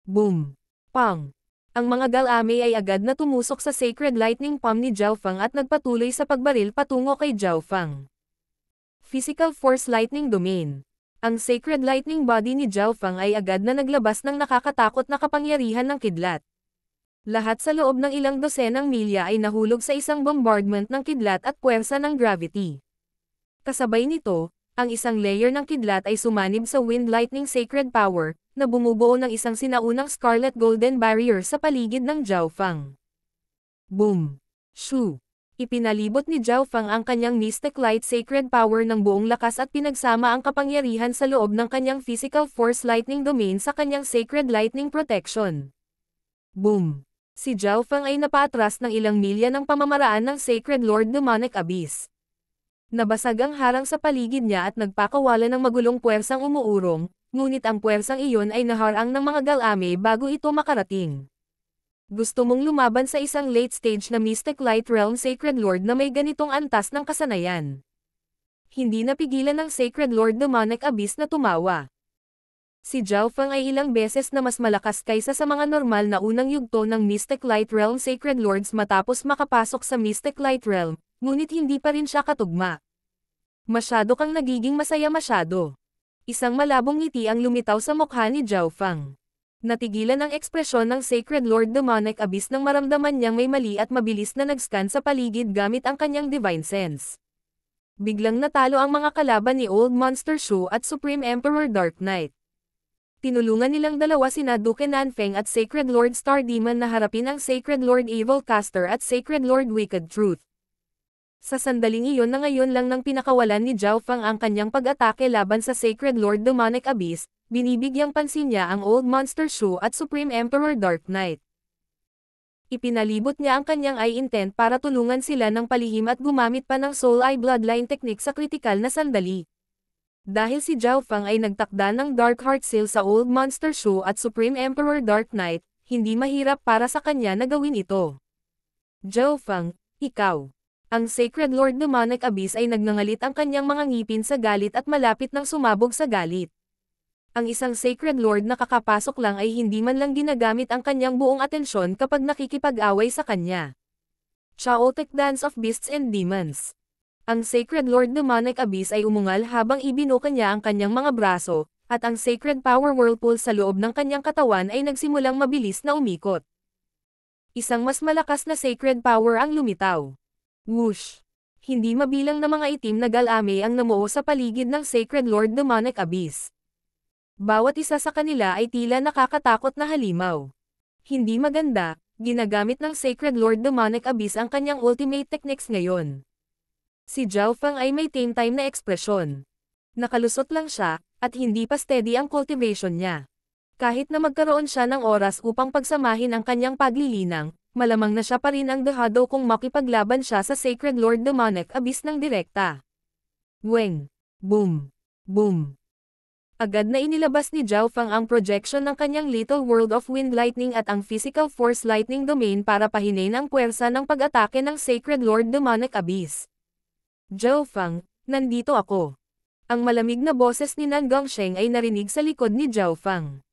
Boom! Pang! Ang mga Galame ay agad na tumusok sa Sacred Lightning Palm ni Zhao Fang at nagpatuloy sa pagbaril patungo kay Zhao Fang. Physical Force Lightning Domain. Ang Sacred Lightning Body ni Zhao Fang ay agad na naglabas ng nakakatakot na kapangyarihan ng kidlat. Lahat sa loob ng ilang dosenang milya ay nahulog sa isang bombardment ng kidlat at puwersa ng gravity. Kasabay nito, ang isang layer ng kidlat ay sumanib sa Wind Lightning Sacred Power, na bumubuo ng isang sinaunang Scarlet Golden Barrier sa paligid ng Zhao Fang. Boom! Shoo! Ipinalibot ni Zhao Fang ang kanyang Mystic Light Sacred Power ng buong lakas at pinagsama ang kapangyarihan sa loob ng kanyang Physical Force Lightning Domain sa kanyang Sacred Lightning Protection. Boom! Si Zhao Fang ay napaatras ng ilang milya ng pamamaraan ng Sacred Lord Demonic Abyss. Nabasag ang harang sa paligid niya at nagpakawala ng magulong puwersang umuurong, ngunit ang puwersang iyon ay naharang ng mga Galame bago ito makarating. Gusto mong lumaban sa isang late stage na Mystic Light Realm Sacred Lord na may ganitong antas ng kasanayan. Hindi napigilan ng Sacred Lord Demonic Abyss na tumawa. Si Zhao Fang ay ilang beses na mas malakas kaysa sa mga normal na unang yugto ng Mystic Light Realm Sacred Lords matapos makapasok sa Mystic Light Realm, ngunit hindi pa rin siya katugma. Masyado kang nagiging masaya masyado. Isang malabong ngiti ang lumitaw sa mukha ni Zhao Fang. Natigilan ang ekspresyon ng Sacred Lord Demonic Abyss nang maramdaman niyang may mali at mabilis na nag-scan sa paligid gamit ang kanyang Divine Sense. Biglang natalo ang mga kalaban ni Old Monster Shu at Supreme Emperor Dark Knight. Tinulungan nilang dalawa sina Duke Nanfeng at Sacred Lord Star Demon na harapin ang Sacred Lord Evil Caster at Sacred Lord Wicked Truth. Sa sandaling iyon na ngayon lang nang pinakawalan ni Zhao Fang ang kanyang pag-atake laban sa Sacred Lord Demonic Abyss, binibigyang pansin niya ang Old Monster Shu at Supreme Emperor Dark Knight. Ipinalibot niya ang kanyang eye intent para tulungan sila ng palihim at gumamit pa ng Soul Eye Bloodline Technique sa kritikal na sandali. Dahil si Zhao Fang ay nagtakda ng Dark Heart Seal sa Old Monster Shu at Supreme Emperor Dark Knight, hindi mahirap para sa kanya na gawin ito. Zhao Fang, ikaw. Ang Sacred Lord Demonic Abyss ay nagngangalit ang kanyang mga ngipin sa galit at malapit nang sumabog sa galit. Ang isang Sacred Lord na kakapasok lang ay hindi man lang ginagamit ang kanyang buong atensyon kapag nakikipag-away sa kanya. Chaotic Dance of Beasts and Demons. Ang Sacred Lord Demonic Abyss ay umungal habang ibinuka niya ang kanyang mga braso, at ang Sacred Power Whirlpool sa loob ng kanyang katawan ay nagsimulang mabilis na umikot. Isang mas malakas na Sacred Power ang lumitaw. Whoosh! Hindi mabilang na mga itim na Galame ang namuo sa paligid ng Sacred Lord Demonic Abyss. Bawat isa sa kanila ay tila nakakatakot na halimaw. Hindi maganda, ginagamit ng Sacred Lord Demonic Abyss ang kanyang ultimate techniques ngayon. Si Zhao Fang ay may tame time na ekspresyon. Nakalusot lang siya, at hindi pa steady ang cultivation niya. Kahit na magkaroon siya ng oras upang pagsamahin ang kanyang paglilinang, malamang na siya pa rin ang dehado kung makipaglaban siya sa Sacred Lord Demonic Abyss ng direkta. Weng! Boom! Boom! Agad na inilabas ni Zhao Fang ang projection ng kanyang Little World of Wind Lightning at ang Physical Force Lightning Domain para pahinain ang puwersa ng pag-atake ng Sacred Lord Demonic Abyss. Zhao Fang, nandito ako. Ang malamig na boses ni Nan Gongsheng ay narinig sa likod ni Zhao Fang.